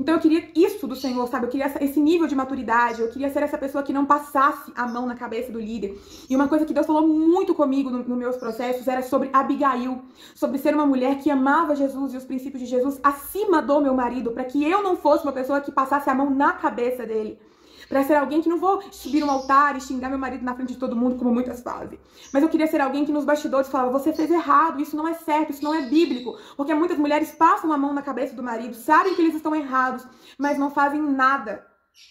Então eu queria isso do Senhor, sabe? Eu queria esse nível de maturidade, eu queria ser essa pessoa que não passasse a mão na cabeça do líder. E uma coisa que Deus falou muito comigo nos meus processos era sobre Abigail, sobre ser uma mulher que amava Jesus e os princípios de Jesus acima do meu marido, para que eu não fosse uma pessoa que passasse a mão na cabeça dele. Pra ser alguém que não vou subir um altar e xingar meu marido na frente de todo mundo, como muitas fazem. Mas eu queria ser alguém que nos bastidores falava, você fez errado, isso não é certo, isso não é bíblico. Porque muitas mulheres passam a mão na cabeça do marido, sabem que eles estão errados, mas não fazem nada.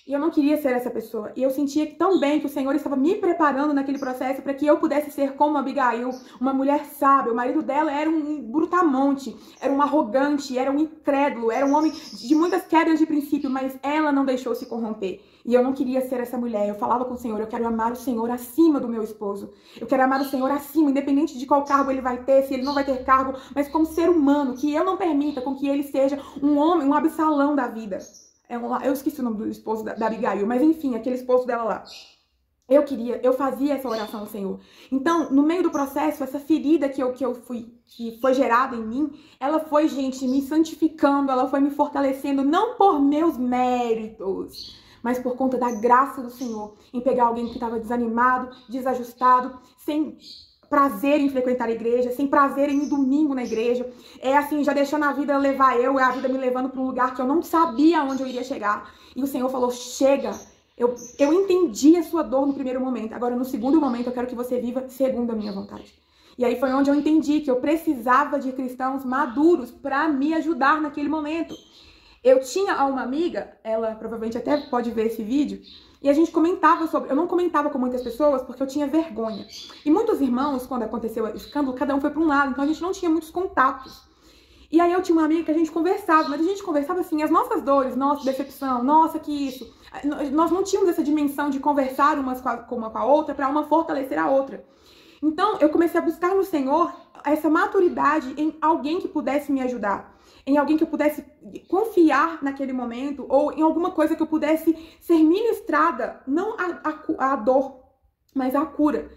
E eu não queria ser essa pessoa. E eu sentia tão bem que o Senhor estava me preparando naquele processo para que eu pudesse ser como Abigail, uma mulher sábia. O marido dela era um brutamonte, era um arrogante, era um incrédulo, era um homem de muitas quebras de princípio, mas ela não deixou se corromper. E eu não queria ser essa mulher. Eu falava com o Senhor, eu quero amar o Senhor acima do meu esposo. Eu quero amar o Senhor acima, independente de qual cargo ele vai ter, se ele não vai ter cargo, mas como ser humano, que eu não permita com que ele seja um homem, um Absalão da vida. Eu esqueci o nome do esposo da Abigail, mas enfim, aquele esposo dela lá. Eu fazia essa oração ao Senhor. Então, no meio do processo, essa ferida que foi gerada em mim, ela foi, gente, me santificando, ela foi me fortalecendo, não por meus méritos, mas por conta da graça do Senhor, em pegar alguém que estava desanimado, desajustado, sem prazer em frequentar a igreja, sem prazer em ir domingo na igreja, assim, já deixando a vida levar a vida me levando para um lugar que eu não sabia onde eu iria chegar. E o Senhor falou, chega, Eu entendi a sua dor no primeiro momento. Agora, no segundo momento, eu quero que você viva segundo a minha vontade. E aí foi onde eu entendi que eu precisava de cristãos maduros para me ajudar naquele momento. Eu tinha uma amiga, ela provavelmente até pode ver esse vídeo, e a gente comentava sobre... Eu não comentava com muitas pessoas porque eu tinha vergonha. E muitos irmãos, quando aconteceu o escândalo, cada um foi para um lado, então a gente não tinha muitos contatos. E aí eu tinha uma amiga que a gente conversava, mas a gente conversava assim, as nossas dores, nossa decepção, nossa que isso. Nós não tínhamos essa dimensão de conversar uma com a outra para uma fortalecer a outra. Então eu comecei a buscar no Senhor essa maturidade em alguém que pudesse me ajudar. Em alguém que eu pudesse confiar naquele momento, ou em alguma coisa que eu pudesse ser ministrada, não a dor, mas a cura.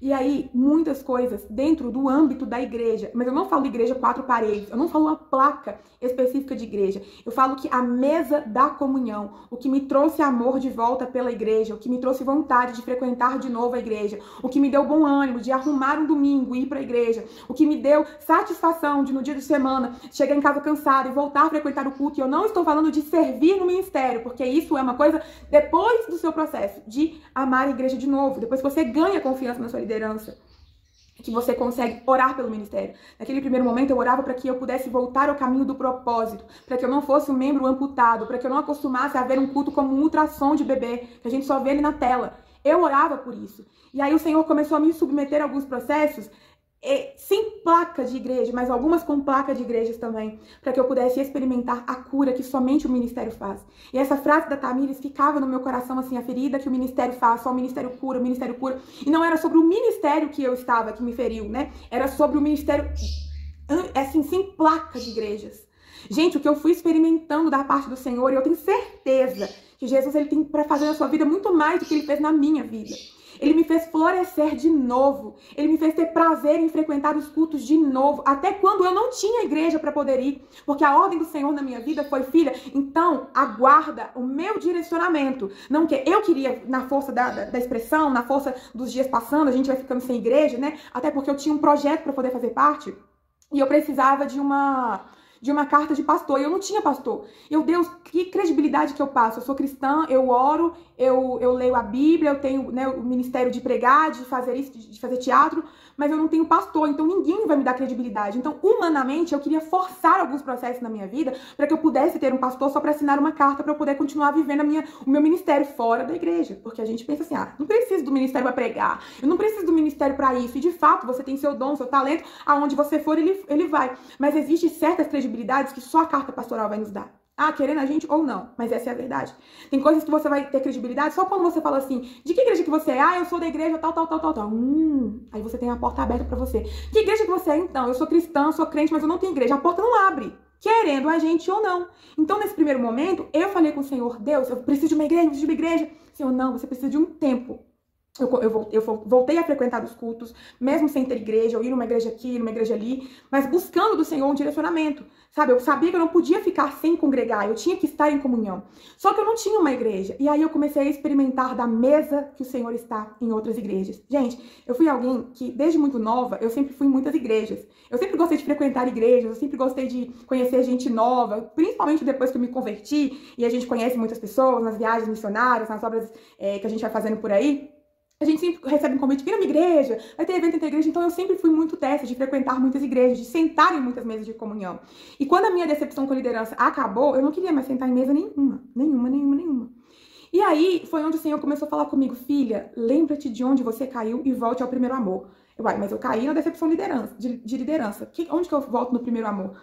E aí, muitas coisas dentro do âmbito da igreja, mas eu não falo igreja 4 paredes, eu não falo uma placa específica de igreja, eu falo que a mesa da comunhão, o que me trouxe amor de volta pela igreja, o que me trouxe vontade de frequentar de novo a igreja, o que me deu bom ânimo de arrumar um domingo e ir para a igreja, o que me deu satisfação de no dia de semana chegar em casa cansada e voltar a frequentar o culto. E eu não estou falando de servir no ministério, porque isso é uma coisa depois do seu processo de amar a igreja de novo, depois que você ganha confiança na sua liderança, que você consegue orar pelo ministério. Naquele primeiro momento eu orava para que eu pudesse voltar ao caminho do propósito, para que eu não fosse um membro amputado, para que eu não acostumasse a ver um culto como um ultrassom de bebê, que a gente só vê ele na tela. Eu orava por isso. E aí o Senhor começou a me submeter a alguns processos, sem placa de igreja, mas algumas com placa de igrejas também, para que eu pudesse experimentar a cura que somente o ministério faz. E essa frase da Tamires ficava no meu coração assim, a ferida que o ministério faz, só o ministério cura, o ministério cura. E não era sobre o ministério que eu estava, que me feriu, né? Era sobre o ministério, assim, sem placa de igrejas. Gente, o que eu fui experimentando da parte do Senhor, e eu tenho certeza que Jesus ele tem para fazer na sua vida muito mais do que ele fez na minha vida. Ele me fez florescer de novo. Ele me fez ter prazer em frequentar os cultos de novo. Até quando eu não tinha igreja para poder ir. Porque a ordem do Senhor na minha vida foi, filha, então aguarda o meu direcionamento. Não que eu queria, na força da expressão, na força dos dias passando, a gente vai ficando sem igreja, né? Até porque eu tinha um projeto para poder fazer parte. E eu precisava de uma carta de pastor, e eu não tinha pastor. Deus, que credibilidade que eu passo? Eu sou cristã, eu oro, eu leio a Bíblia, eu tenho, né, o ministério de pregar, de fazer isso, de fazer teatro, mas eu não tenho pastor, então ninguém vai me dar credibilidade. Então, humanamente, eu queria forçar alguns processos na minha vida para que eu pudesse ter um pastor só para assinar uma carta para eu poder continuar vivendo o meu ministério fora da igreja. Porque a gente pensa assim, não preciso do ministério para pregar, eu não preciso do ministério para isso. E de fato, você tem seu dom, seu talento, aonde você for, ele vai. Mas existem certas credibilidades que só a carta pastoral vai nos dar. Querendo a gente ou não, mas essa é a verdade. Tem coisas que você vai ter credibilidade só quando você fala assim, de que igreja que você é? Eu sou da igreja tal. Aí você tem a porta aberta pra você. Que igreja que você é então? Eu sou cristã, sou crente, mas eu não tenho igreja. A porta não abre, querendo a gente ou não. Então, nesse primeiro momento, eu falei com o Senhor, Deus, eu preciso de uma igreja, Senhor, não, você precisa de um tempo. Eu voltei a frequentar os cultos, mesmo sem ter igreja, eu ir numa igreja aqui, numa igreja ali, mas buscando do Senhor um direcionamento, sabe? Eu sabia que eu não podia ficar sem congregar, eu tinha que estar em comunhão. Só que eu não tinha uma igreja. E aí eu comecei a experimentar da mesa que o Senhor está em outras igrejas. Gente, eu fui alguém que, desde muito nova, eu sempre fui em muitas igrejas. Eu sempre gostei de frequentar igrejas, eu sempre gostei de conhecer gente nova, principalmente depois que eu me converti, e a gente conhece muitas pessoas nas viagens missionárias, nas obras que a gente vai fazendo por aí. A gente sempre recebe um convite, vira uma igreja, vai ter evento entre a igreja, então eu sempre fui muito dessa, de frequentar muitas igrejas, de sentar em muitas mesas de comunhão. E quando a minha decepção com a liderança acabou, eu não queria mais sentar em mesa nenhuma. E aí foi onde o Senhor começou a falar comigo, filha, lembra-te de onde você caiu e volte ao primeiro amor. Mas eu caí na decepção de liderança. Onde que eu volto no primeiro amor?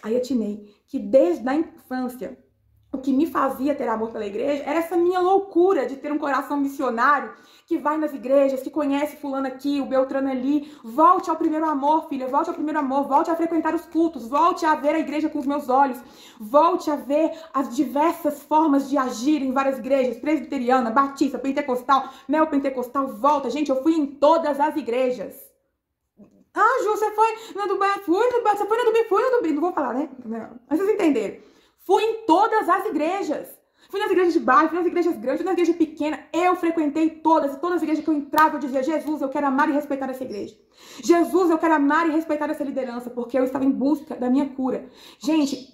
Aí atinei que desde a infância, o que me fazia ter amor pela igreja era essa minha loucura de ter um coração missionário que vai nas igrejas, que conhece fulano aqui, o Beltrano ali. Volte ao primeiro amor, filha, volte ao primeiro amor, volte a frequentar os cultos, volte a ver a igreja com os meus olhos, volte a ver as diversas formas de agir em várias igrejas, presbiteriana, batista, pentecostal, neopentecostal, volta. Gente, eu fui em todas as igrejas. Ju, você foi na do Beto, fui na do B, não vou falar, né? Mas vocês entenderam. Fui em todas as igrejas. Fui nas igrejas de bairro, fui nas igrejas grandes, fui nas igrejas pequenas. Eu frequentei todas. E todas as igrejas que eu entrava, eu dizia, Jesus, eu quero amar e respeitar essa igreja. Jesus, eu quero amar e respeitar essa liderança. Porque eu estava em busca da minha cura. Gente,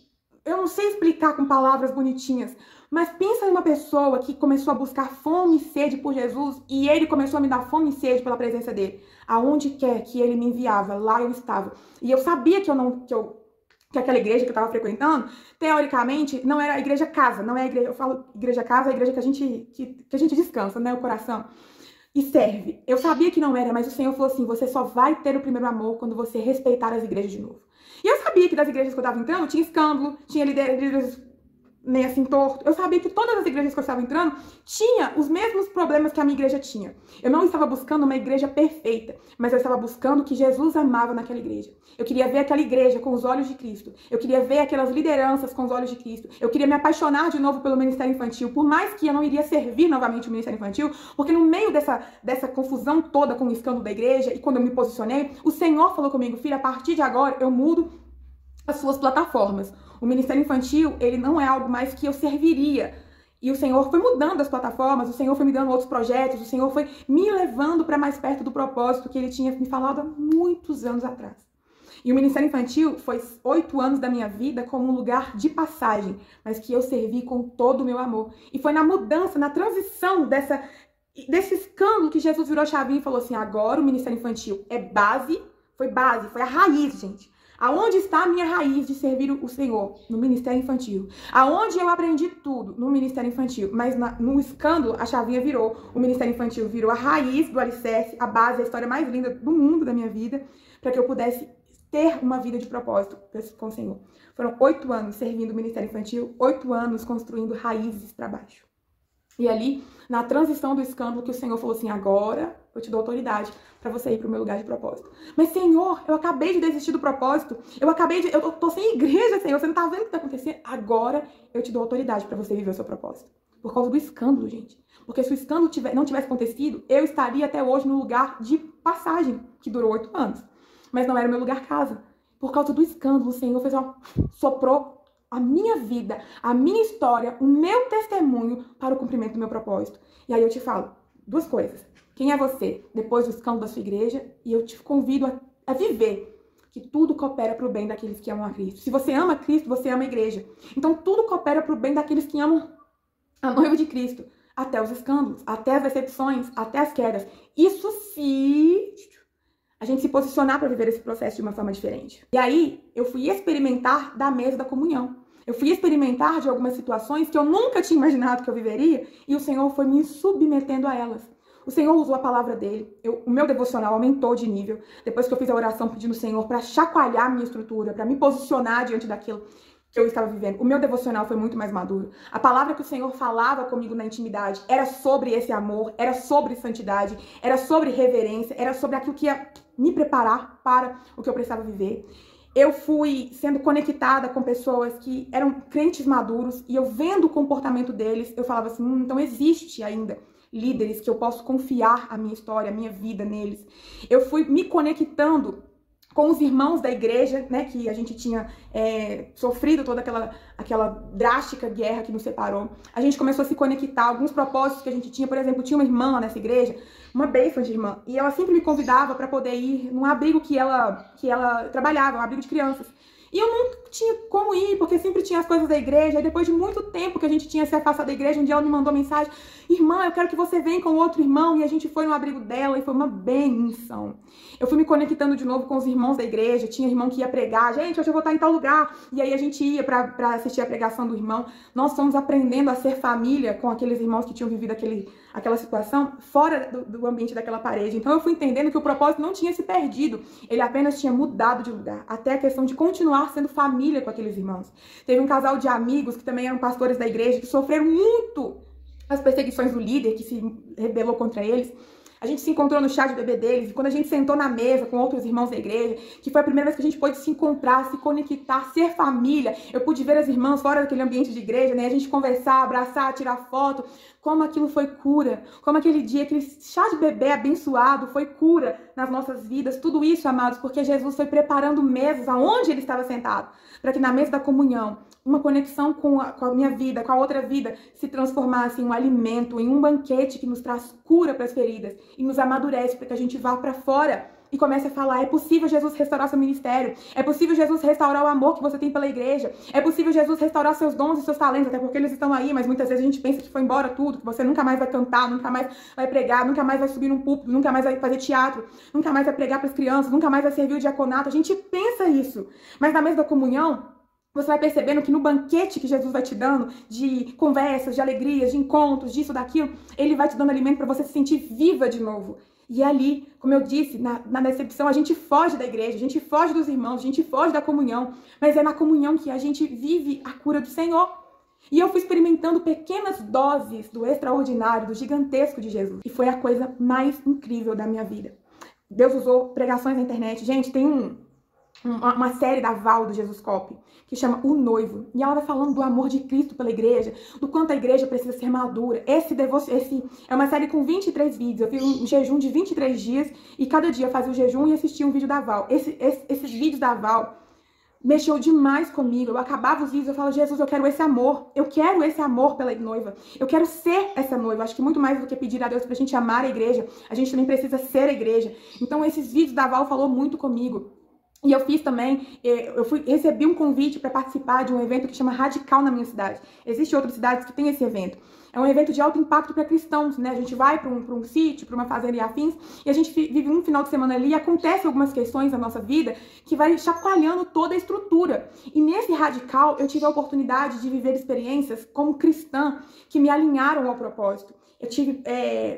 eu não sei explicar com palavras bonitinhas, mas pensa em uma pessoa que começou a buscar fome e sede por Jesus e ele começou a me dar fome e sede pela presença dele. Aonde quer que ele me enviava, lá eu estava. E eu sabia que aquela igreja que eu estava frequentando, teoricamente, não era a igreja casa, não é a igreja, eu falo igreja casa, é a igreja que a gente descansa, né, o coração, e serve. Eu sabia que não era, mas o Senhor falou assim, você só vai ter o primeiro amor quando você respeitar as igrejas de novo. E eu sabia que das igrejas que eu estava entrando, tinha escândalo, tinha líderes meio assim torto. Eu sabia que todas as igrejas que eu estava entrando tinha os mesmos problemas que a minha igreja tinha. Eu não estava buscando uma igreja perfeita, mas eu estava buscando o que Jesus amava naquela igreja. Eu queria ver aquela igreja com os olhos de Cristo. Eu queria ver aquelas lideranças com os olhos de Cristo. Eu queria me apaixonar de novo pelo ministério infantil, por mais que eu não iria servir novamente o ministério infantil, porque no meio dessa confusão toda com o escândalo da igreja e quando eu me posicionei, o Senhor falou comigo, filha, a partir de agora eu mudo as suas plataformas. O ministério infantil, ele não é algo mais que eu serviria. E o Senhor foi mudando as plataformas, o Senhor foi me dando outros projetos, o Senhor foi me levando para mais perto do propósito que ele tinha me falado há muitos anos atrás. E o ministério infantil foi 8 anos da minha vida como um lugar de passagem, mas que eu servi com todo o meu amor. E foi na mudança, na transição desse escândalo que Jesus virou a chavinha e falou assim, agora o ministério infantil é base, foi a raiz, gente. Aonde está a minha raiz de servir o Senhor? No ministério infantil. Aonde eu aprendi tudo? No ministério infantil. Mas no escândalo, a chavinha virou. O ministério infantil virou a raiz do alicerce, a base, a história mais linda do mundo da minha vida, para que eu pudesse ter uma vida de propósito com o Senhor. Foram 8 anos servindo o ministério infantil, 8 anos construindo raízes para baixo. E ali, na transição do escândalo, que o Senhor falou assim, agora eu te dou autoridade para você ir para o meu lugar de propósito. Mas, Senhor, eu acabei de desistir do propósito, eu tô sem igreja, Senhor, você não tá vendo o que tá acontecendo? Agora eu te dou autoridade para você viver o seu propósito. Por causa do escândalo, gente. Porque se o escândalo não tivesse acontecido, eu estaria até hoje no lugar de passagem, que durou 8 anos. Mas não era o meu lugar casa. Por causa do escândalo, o Senhor soprou a minha vida, a minha história, o meu testemunho para o cumprimento do meu propósito. E aí eu te falo 2 coisas. Quem é você depois do escândalo da sua igreja? E eu te convido a viver que tudo coopera para o bem daqueles que amam a Cristo. Se você ama Cristo, você ama a igreja. Então tudo coopera para o bem daqueles que amam a noiva de Cristo. Até os escândalos, até as decepções, até as quedas. Isso se a gente se posicionar para viver esse processo de uma forma diferente. E aí, eu fui experimentar da mesa da comunhão. Eu fui experimentar de algumas situações que eu nunca tinha imaginado que eu viveria, e o Senhor foi me submetendo a elas. O Senhor usou a palavra dele. O meu devocional aumentou de nível. Depois que eu fiz a oração pedindo ao Senhor para chacoalhar a minha estrutura, para me posicionar diante daquilo que eu estava vivendo. O meu devocional foi muito mais maduro. A palavra que o Senhor falava comigo na intimidade era sobre esse amor, era sobre santidade, era sobre reverência, era sobre aquilo que ia me preparar para o que eu precisava viver. Eu fui sendo conectada com pessoas que eram crentes maduros e eu vendo o comportamento deles, eu falava assim, então existe ainda líderes que eu posso confiar a minha história, a minha vida neles. Eu fui me conectando com os irmãos da igreja, né, que a gente tinha sofrido toda aquela drástica guerra que nos separou. A gente começou a se conectar, alguns propósitos que a gente tinha, por exemplo, tinha uma irmã lá nessa igreja, uma bênção de irmã, e ela sempre me convidava para poder ir num abrigo que ela trabalhava, um abrigo de crianças. E eu não tinha como ir, porque sempre tinha as coisas da igreja. E depois de muito tempo que a gente tinha se afastado da igreja, um dia ela me mandou mensagem, irmã, eu quero que você venha com outro irmão. E a gente foi no abrigo dela e foi uma benção. Eu fui me conectando de novo com os irmãos da igreja. Tinha irmão que ia pregar, gente, hoje eu vou estar em tal lugar. E aí a gente ia pra assistir a pregação do irmão. Nós fomos aprendendo a ser família com aqueles irmãos que tinham vivido aquela situação fora do ambiente daquela parede. Então eu fui entendendo que o propósito não tinha se perdido, ele apenas tinha mudado de lugar, até a questão de continuar sendo família com aqueles irmãos. Teve um casal de amigos que também eram pastores da igreja, que sofreram muito as perseguições do líder, que se rebelou contra eles. A gente se encontrou no chá de bebê deles, e quando a gente sentou na mesa com outros irmãos da igreja, que foi a primeira vez que a gente pôde se encontrar, se conectar, ser família, eu pude ver as irmãs fora daquele ambiente de igreja, né? A gente conversar, abraçar, tirar foto, como aquilo foi cura, como aquele dia, aquele chá de bebê abençoado foi cura nas nossas vidas, tudo isso, amados, porque Jesus foi preparando mesas aonde ele estava sentado, para que na mesa da comunhão, uma conexão com a minha vida, com a outra vida, se transformasse em um alimento, em um banquete que nos traz cura para as feridas e nos amadurece para que a gente vá para fora e comece a falar: é possível Jesus restaurar seu ministério, é possível Jesus restaurar o amor que você tem pela igreja, é possível Jesus restaurar seus dons e seus talentos, até porque eles estão aí, mas muitas vezes a gente pensa que foi embora tudo, que você nunca mais vai cantar, nunca mais vai pregar, nunca mais vai subir num púlpito, nunca mais vai fazer teatro, nunca mais vai pregar para as crianças, nunca mais vai servir o diaconato. A gente pensa isso, mas na mesa da comunhão, você vai percebendo que no banquete que Jesus vai te dando, de conversas, de alegrias, de encontros, disso, daquilo, ele vai te dando alimento para você se sentir viva de novo. E ali, como eu disse, na decepção, a gente foge da igreja, a gente foge dos irmãos, a gente foge da comunhão, mas é na comunhão que a gente vive a cura do Senhor. E eu fui experimentando pequenas doses do extraordinário, do gigantesco de Jesus. E foi a coisa mais incrível da minha vida. Deus usou pregações na internet. Gente, tem uma série da Val do Jesus Cop, que chama O Noivo, e ela vai falando do amor de Cristo pela igreja, do quanto a igreja precisa ser madura. Esse é uma série com 23 vídeos, eu fiz um jejum de 23 dias, e cada dia eu fazia o jejum e assistia um vídeo da Val. Esses vídeos da Val mexeu demais comigo. Eu acabava os vídeos e eu falava: Jesus, eu quero esse amor pela noiva, eu quero ser essa noiva. Acho que muito mais do que pedir a Deus pra gente amar a igreja, a gente também precisa ser a igreja. Então esses vídeos da Val falou muito comigo. E eu fiz também, recebi um convite para participar de um evento que chama Radical na minha cidade. Existem outras cidades que têm esse evento. É um evento de alto impacto para cristãos, né? A gente vai para um sítio, para uma fazenda e afins, e a gente vive um final de semana ali e acontece algumas questões na nossa vida que vai chacoalhando toda a estrutura. E nesse Radical eu tive a oportunidade de viver experiências como cristã que me alinharam ao propósito. Eu tive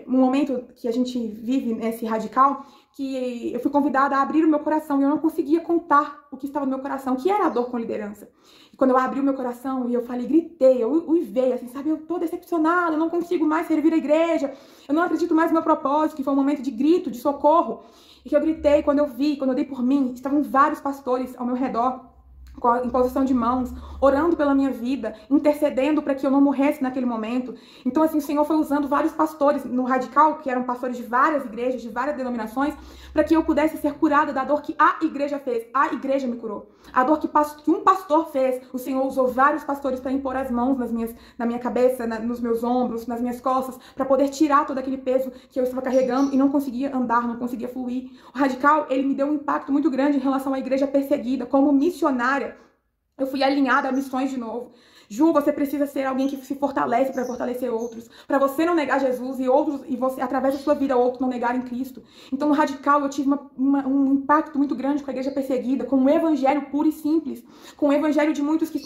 um momento que a gente vive nesse Radical que eu fui convidada a abrir o meu coração e eu não conseguia contar o que estava no meu coração, que era a dor com liderança. E quando eu abri o meu coração e eu falei, gritei, eu uivei, assim, sabe, eu tô decepcionada, eu não consigo mais servir a igreja, eu não acredito mais no meu propósito, que foi um momento de grito, de socorro. E que eu gritei, quando eu dei por mim, estavam vários pastores ao meu redor, com a imposição de mãos, orando pela minha vida, intercedendo para que eu não morresse naquele momento. Então, assim, o Senhor foi usando vários pastores no Radical, que eram pastores de várias igrejas, de várias denominações, para que eu pudesse ser curada da dor que a igreja fez. A igreja me curou. A dor que um pastor fez, o Senhor usou vários pastores para impor as mãos na minha cabeça, nos meus ombros, nas minhas costas, para poder tirar todo aquele peso que eu estava carregando e não conseguia andar, não conseguia fluir. O Radical, ele me deu um impacto muito grande em relação à igreja perseguida. Como missionária, eu fui alinhada a missões de novo. Ju, você precisa ser alguém que se fortalece para fortalecer outros. Para você não negar Jesus e você, através da sua vida, outros não negarem Cristo. Então, no Radical, eu tive um impacto muito grande com a igreja perseguida, com um evangelho puro e simples, com o evangelho de muitos que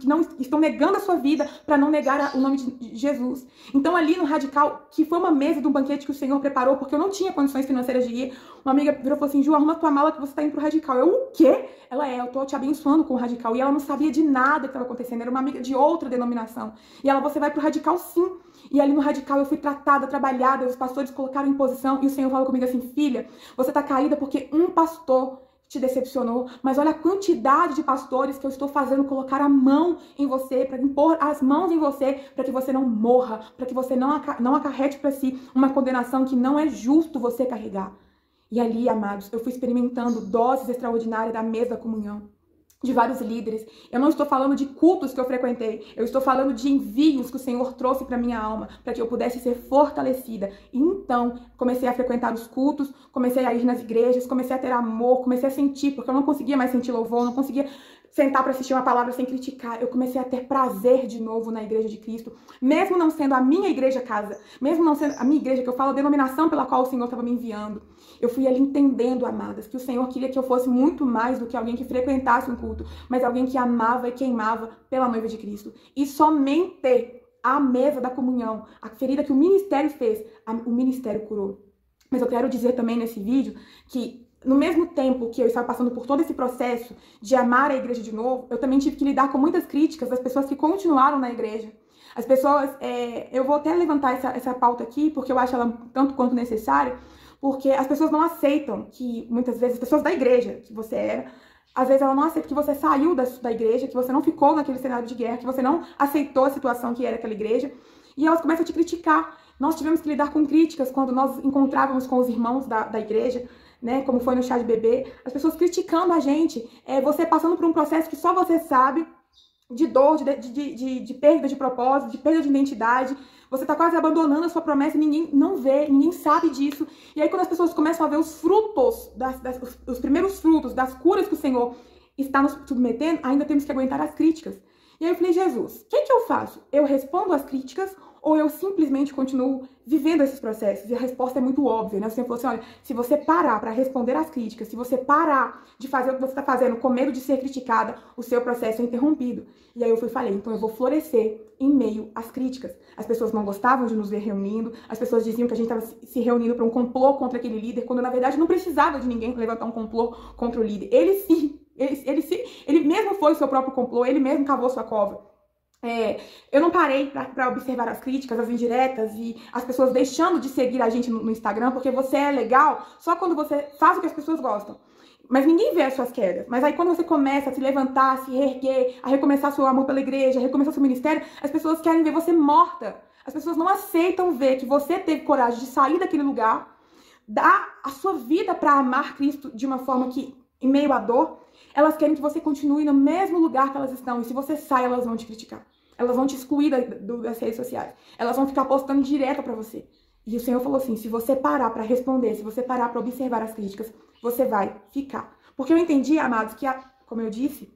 não estão negando a sua vida para não negar o nome de Jesus. Então, ali no Radical, que foi uma mesa de um banquete que o Senhor preparou, porque eu não tinha condições financeiras de ir, uma amiga virou e falou assim: Ju, arruma tua mala que você tá indo pro Radical. Eu, o quê? Ela eu tô te abençoando com o Radical. E ela não sabia de nada que estava acontecendo, era uma amiga de outra denominação. E ela, você vai pro Radical sim. E ali no Radical eu fui tratada, trabalhada, os pastores colocaram em posição e o Senhor falou comigo assim: filha, você tá caída porque um pastor te decepcionou, mas olha a quantidade de pastores que eu estou fazendo colocar a mão em você, para impor as mãos em você, para que você não morra, para que você não acarrete para si uma condenação que não é justo você carregar. E ali, amados, eu fui experimentando doses extraordinárias da mesa da comunhão, de vários líderes. Eu não estou falando de cultos que eu frequentei, eu estou falando de envios que o Senhor trouxe para minha alma, para que eu pudesse ser fortalecida. E então, comecei a frequentar os cultos, comecei a ir nas igrejas, comecei a ter amor, comecei a sentir, porque eu não conseguia mais sentir louvor, não conseguia sentar para assistir uma palavra sem criticar. Eu comecei a ter prazer de novo na igreja de Cristo, mesmo não sendo a minha igreja casa, mesmo não sendo a minha igreja, que eu falo a denominação pela qual o Senhor estava me enviando. Eu fui ali entendendo, amadas, que o Senhor queria que eu fosse muito mais do que alguém que frequentasse um culto, mas alguém que amava e queimava pela noiva de Cristo. E somente a mesa da comunhão, a ferida que o ministério fez, o ministério curou. Mas eu quero dizer também nesse vídeo que no mesmo tempo que eu estava passando por todo esse processo de amar a igreja de novo, eu também tive que lidar com muitas críticas das pessoas que continuaram na igreja. As pessoas, eu vou até levantar essa pauta aqui, porque eu acho ela tanto quanto necessária, porque as pessoas não aceitam que, muitas vezes, as pessoas da igreja que você era, às vezes ela não aceita que você saiu da igreja, que você não ficou naquele cenário de guerra, que você não aceitou a situação que era aquela igreja, e elas começam a te criticar. Nós tivemos que lidar com críticas quando nós encontrávamos com os irmãos da igreja, né, como foi no chá de bebê, as pessoas criticando a gente, você passando por um processo que só você sabe, de dor, de perda de propósito, de perda de identidade, Você tá quase abandonando a sua promessa e ninguém não vê, ninguém sabe disso. E aí quando as pessoas começam a ver os frutos, os primeiros frutos das curas que o Senhor está nos submetendo, ainda temos que aguentar as críticas. E aí eu falei, Jesus, o que eu faço? Eu respondo às críticas ou eu simplesmente continuo vivendo esses processos? E a resposta é muito óbvia, né? O Senhor falou assim, olha, se você parar para responder às críticas, se você parar de fazer o que você está fazendo com medo de ser criticada, o seu processo é interrompido. E aí eu falei, então eu vou florescer em meio às críticas. As pessoas não gostavam de nos ver reunindo, as pessoas diziam que a gente estava se reunindo para um complô contra aquele líder, quando na verdade não precisava de ninguém levantar um complô contra o líder. Ele mesmo foi o seu próprio complô, ele mesmo cavou sua cova. Eu não parei para observar as críticas, as indiretas e as pessoas deixando de seguir a gente no Instagram, porque você é legal só quando você faz o que as pessoas gostam. Mas ninguém vê as suas quedas. Mas aí quando você começa a se levantar, a se reerguer, a recomeçar seu amor pela igreja, a recomeçar seu ministério, as pessoas querem ver você morta. As pessoas não aceitam ver que você teve coragem de sair daquele lugar, dar a sua vida para amar Cristo de uma forma que, em meio à dor, elas querem que você continue no mesmo lugar que elas estão. E se você sai, elas vão te criticar. Elas vão te excluir das redes sociais. Elas vão ficar postando direto pra você. E o Senhor falou assim, se você parar pra responder, se você parar pra observar as críticas, você vai ficar. Porque eu entendi, amados, que, como eu disse,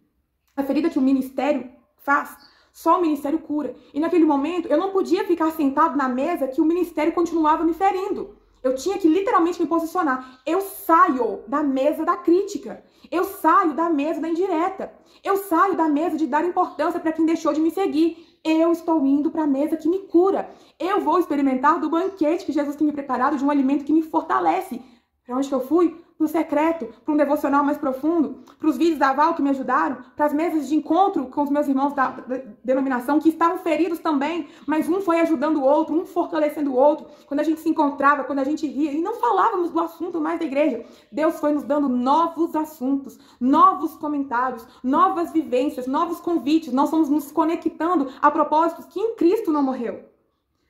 a ferida que o ministério faz, só o ministério cura. E naquele momento, eu não podia ficar sentado na mesa que o ministério continuava me ferindo. Eu tinha que literalmente me posicionar. Eu saio da mesa da crítica. Eu saio da mesa da indireta. Eu saio da mesa de dar importância para quem deixou de me seguir. Eu estou indo para a mesa que me cura. Eu vou experimentar do banquete que Jesus tem me preparado, de um alimento que me fortalece. Para onde que eu fui? Para o secreto, para um devocional mais profundo, para os vídeos da Val que me ajudaram, para as mesas de encontro com os meus irmãos da denominação que estavam feridos também, mas um foi ajudando o outro, um fortalecendo o outro. Quando a gente se encontrava, quando a gente ria e não falávamos do assunto mais da igreja, Deus foi nos dando novos assuntos, novos comentários, novas vivências, novos convites. Nós fomos nos conectando a propósitos que em Cristo não morreu.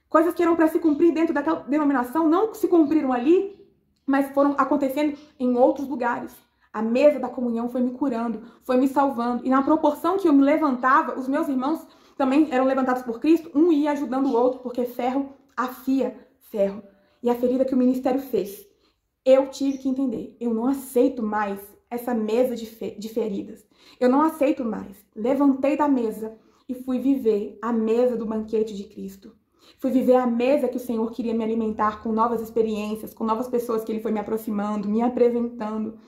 Coisas que eram para se cumprir dentro daquela denominação não se cumpriram ali, mas foram acontecendo em outros lugares. A mesa da comunhão foi me curando, foi me salvando. E na proporção que eu me levantava, os meus irmãos também eram levantados por Cristo, um ia ajudando o outro, porque ferro afia ferro. E a ferida que o ministério fez, eu tive que entender. Eu não aceito mais essa mesa de feridas. Eu não aceito mais. Levantei da mesa e fui viver a mesa do banquete de Cristo. Fui viver a mesa que o Senhor queria me alimentar com novas experiências, com novas pessoas que Ele foi me aproximando, me apresentando.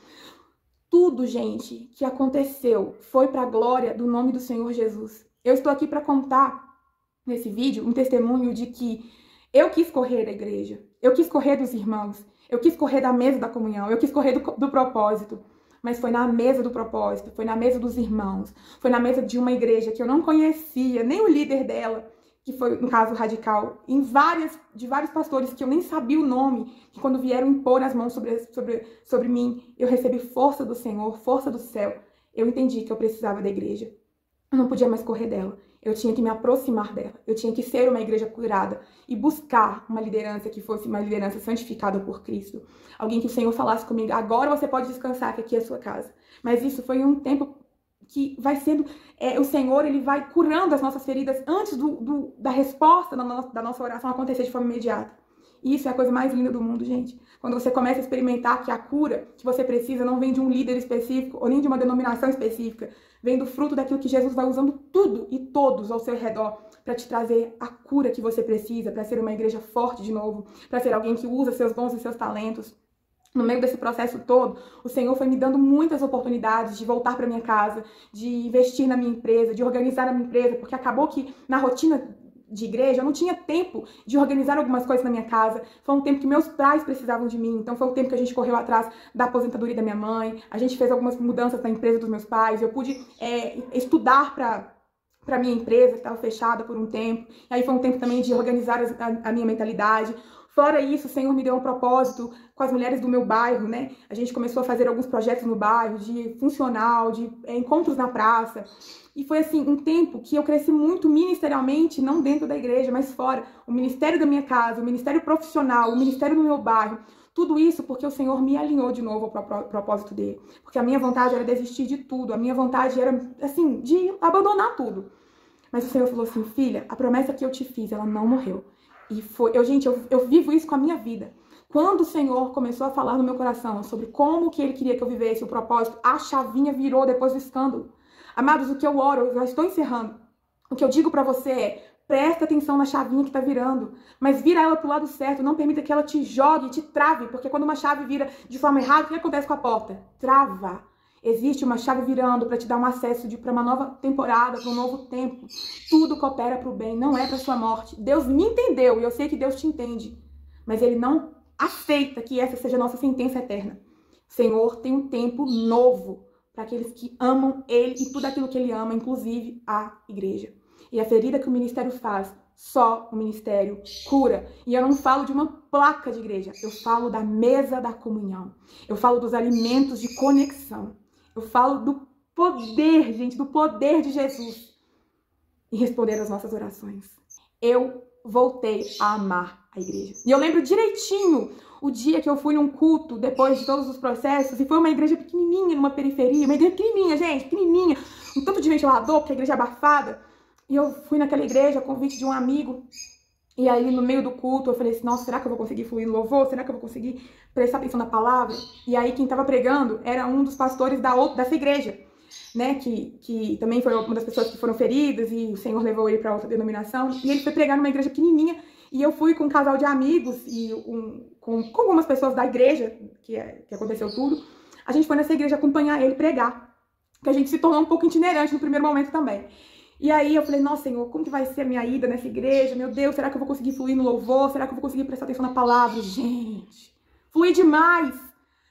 Tudo, gente, que aconteceu foi para a glória do nome do Senhor Jesus. Eu estou aqui para contar nesse vídeo um testemunho de que eu quis correr da igreja, eu quis correr dos irmãos, eu quis correr da mesa da comunhão, eu quis correr do propósito. Mas foi na mesa do propósito, foi na mesa dos irmãos, foi na mesa de uma igreja que eu não conhecia, nem o líder dela, que foi, no caso, radical, de vários pastores que eu nem sabia o nome, que quando vieram impor as mãos sobre mim, eu recebi força do Senhor, força do céu. Eu entendi que eu precisava da igreja. Eu não podia mais correr dela. Eu tinha que me aproximar dela. Eu tinha que ser uma igreja curada e buscar uma liderança que fosse uma liderança santificada por Cristo. Alguém que o Senhor falasse comigo, agora você pode descansar, que aqui é a sua casa. Mas isso foi um tempo que vai sendo, o Senhor, Ele vai curando as nossas feridas antes da resposta da nossa oração acontecer de forma imediata. E isso é a coisa mais linda do mundo, gente. Quando você começa a experimentar que a cura que você precisa não vem de um líder específico ou nem de uma denominação específica, vem do fruto daquilo que Jesus vai usando tudo e todos ao seu redor para te trazer a cura que você precisa, para ser uma igreja forte de novo, para ser alguém que usa seus dons e seus talentos. No meio desse processo todo, o Senhor foi me dando muitas oportunidades de voltar para minha casa, de investir na minha empresa, de organizar a minha empresa, porque acabou que na rotina de igreja eu não tinha tempo de organizar algumas coisas na minha casa. Foi um tempo que meus pais precisavam de mim, então foi um tempo que a gente correu atrás da aposentadoria da minha mãe, a gente fez algumas mudanças na empresa dos meus pais, eu pude estudar para minha empresa, que estava fechada por um tempo, e aí foi um tempo também de organizar a minha mentalidade. Fora isso, o Senhor me deu um propósito com as mulheres do meu bairro, né? A gente começou a fazer alguns projetos no bairro, de funcional, de encontros na praça. E foi, assim, um tempo que eu cresci muito ministerialmente, não dentro da igreja, mas fora. O ministério da minha casa, o ministério profissional, o ministério do meu bairro. Tudo isso porque o Senhor me alinhou de novo ao propósito dele. Porque a minha vontade era desistir de tudo. A minha vontade era, assim, de abandonar tudo. Mas o Senhor falou assim, filha, a promessa que eu te fiz, ela não morreu. E foi, eu vivo isso com a minha vida. Quando o Senhor começou a falar no meu coração sobre como que Ele queria que eu vivesse o propósito, a chavinha virou depois do escândalo. Amados, o que eu oro, eu já estou encerrando. O que eu digo pra você é, presta atenção na chavinha que tá virando, mas vira ela pro lado certo, não permita que ela te jogue, te trave, porque quando uma chave vira de forma errada, o que acontece com a porta? Trava. Existe uma chave virando para te dar um acesso para uma nova temporada, para um novo tempo. Tudo coopera para o bem, não é para sua morte. Deus me entendeu e eu sei que Deus te entende, mas Ele não aceita que essa seja a nossa sentença eterna. O Senhor tem um tempo novo para aqueles que amam Ele e tudo aquilo que Ele ama, inclusive a igreja. E a ferida que o ministério faz, só o ministério cura. E eu não falo de uma placa de igreja, eu falo da mesa da comunhão. Eu falo dos alimentos de conexão. Eu falo do poder, gente, do poder de Jesus em responder às nossas orações. Eu voltei a amar a igreja. E eu lembro direitinho o dia que eu fui num culto, depois de todos os processos, e foi uma igreja pequenininha, numa periferia, uma igreja pequenininha, gente, pequenininha, um tanto de ventilador, porque a igreja é abafada. E eu fui naquela igreja a convite de um amigo, e aí no meio do culto eu falei assim, nossa, será que eu vou conseguir fluir no louvor? Será que eu vou conseguir prestar atenção na palavra? E aí quem estava pregando era um dos pastores dessa igreja, né, que também foi uma das pessoas que foram feridas, e o Senhor levou ele para outra denominação, e ele foi pregar numa igreja pequenininha, e eu fui com um casal de amigos, e com algumas pessoas da igreja, que aconteceu tudo, a gente foi nessa igreja acompanhar ele pregar, que a gente se tornou um pouco itinerante no primeiro momento também. E aí eu falei, nossa, Senhor, como que vai ser a minha ida nessa igreja? Meu Deus, será que eu vou conseguir fluir no louvor? Será que eu vou conseguir prestar atenção na palavra? Gente, fluí demais.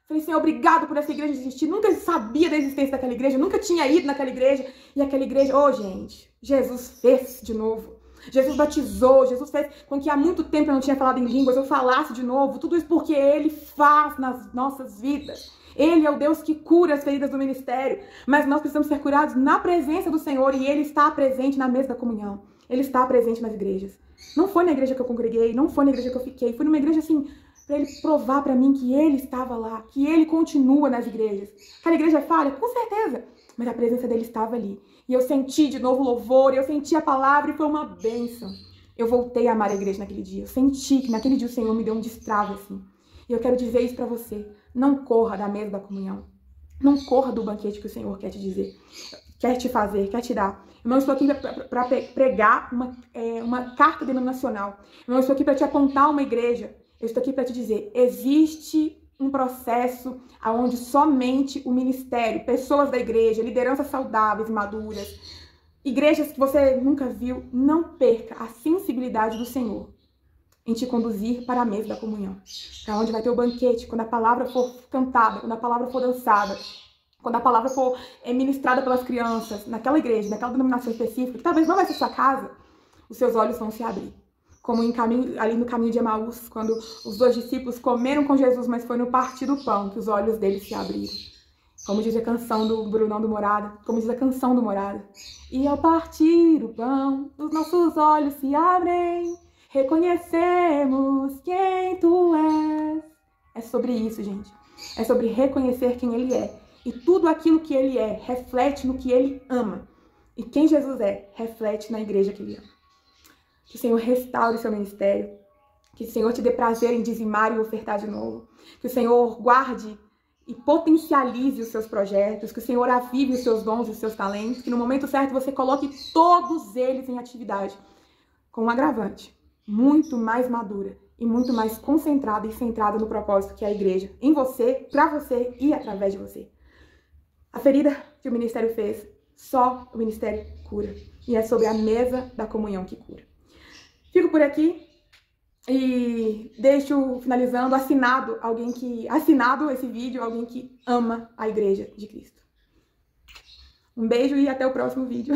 Falei, Senhor, obrigado por essa igreja existir. Nunca sabia da existência daquela igreja, nunca tinha ido naquela igreja. E aquela igreja, gente, Jesus fez de novo. Jesus batizou, Jesus fez com que há muito tempo eu não tinha falado em línguas, eu falasse de novo. Tudo isso porque Ele faz nas nossas vidas. Ele é o Deus que cura as feridas do ministério, mas nós precisamos ser curados na presença do Senhor, e Ele está presente na mesa da comunhão. Ele está presente nas igrejas. Não foi na igreja que eu congreguei, não foi na igreja que eu fiquei, foi numa igreja assim, para Ele provar para mim que Ele estava lá, que Ele continua nas igrejas. Aquela igreja é falha? Com certeza, mas a presença dEle estava ali. E eu senti de novo louvor, eu senti a palavra e foi uma bênção. Eu voltei a amar a igreja naquele dia, eu senti que naquele dia o Senhor me deu um destrave assim. E eu quero dizer isso para você. Não corra da mesa da comunhão. Não corra do banquete que o Senhor quer te dizer, quer te fazer, quer te dar. Eu não estou aqui para pregar uma carta denominacional. Eu não estou aqui para te apontar uma igreja. Eu estou aqui para te dizer, existe um processo onde somente o ministério, pessoas da igreja, lideranças saudáveis, maduras, igrejas que você nunca viu, não perca a sensibilidade do Senhor em te conduzir para a mesa da comunhão, para onde vai ter o banquete, quando a palavra for cantada, quando a palavra for dançada, quando a palavra for ministrada pelas crianças, naquela igreja, naquela denominação específica, que talvez não vai ser sua casa, os seus olhos vão se abrir. Como ali no caminho de Emaús, quando os 2 discípulos comeram com Jesus, mas foi no partir do pão que os olhos deles se abriram. Como diz a canção do Brunão do Morada, como diz a canção do Morada. E ao partir o pão, os nossos olhos se abrem, reconhecemos quem tu és. É sobre isso, gente. É sobre reconhecer quem Ele é. E tudo aquilo que Ele é, reflete no que Ele ama. E quem Jesus é, reflete na igreja que Ele ama. Que o Senhor restaure seu ministério. Que o Senhor te dê prazer em dizimar e ofertar de novo. Que o Senhor guarde e potencialize os seus projetos. Que o Senhor avive os seus dons e os seus talentos. Que no momento certo você coloque todos eles em atividade. Com um agravante. Muito mais madura e muito mais concentrada e centrada no propósito que é a igreja, em você, pra você e através de você. A ferida que o ministério fez, só o ministério cura. E é sobre a mesa da comunhão que cura. Fico por aqui e deixo finalizando assinado esse vídeo, alguém que ama a igreja de Cristo. Um beijo e até o próximo vídeo.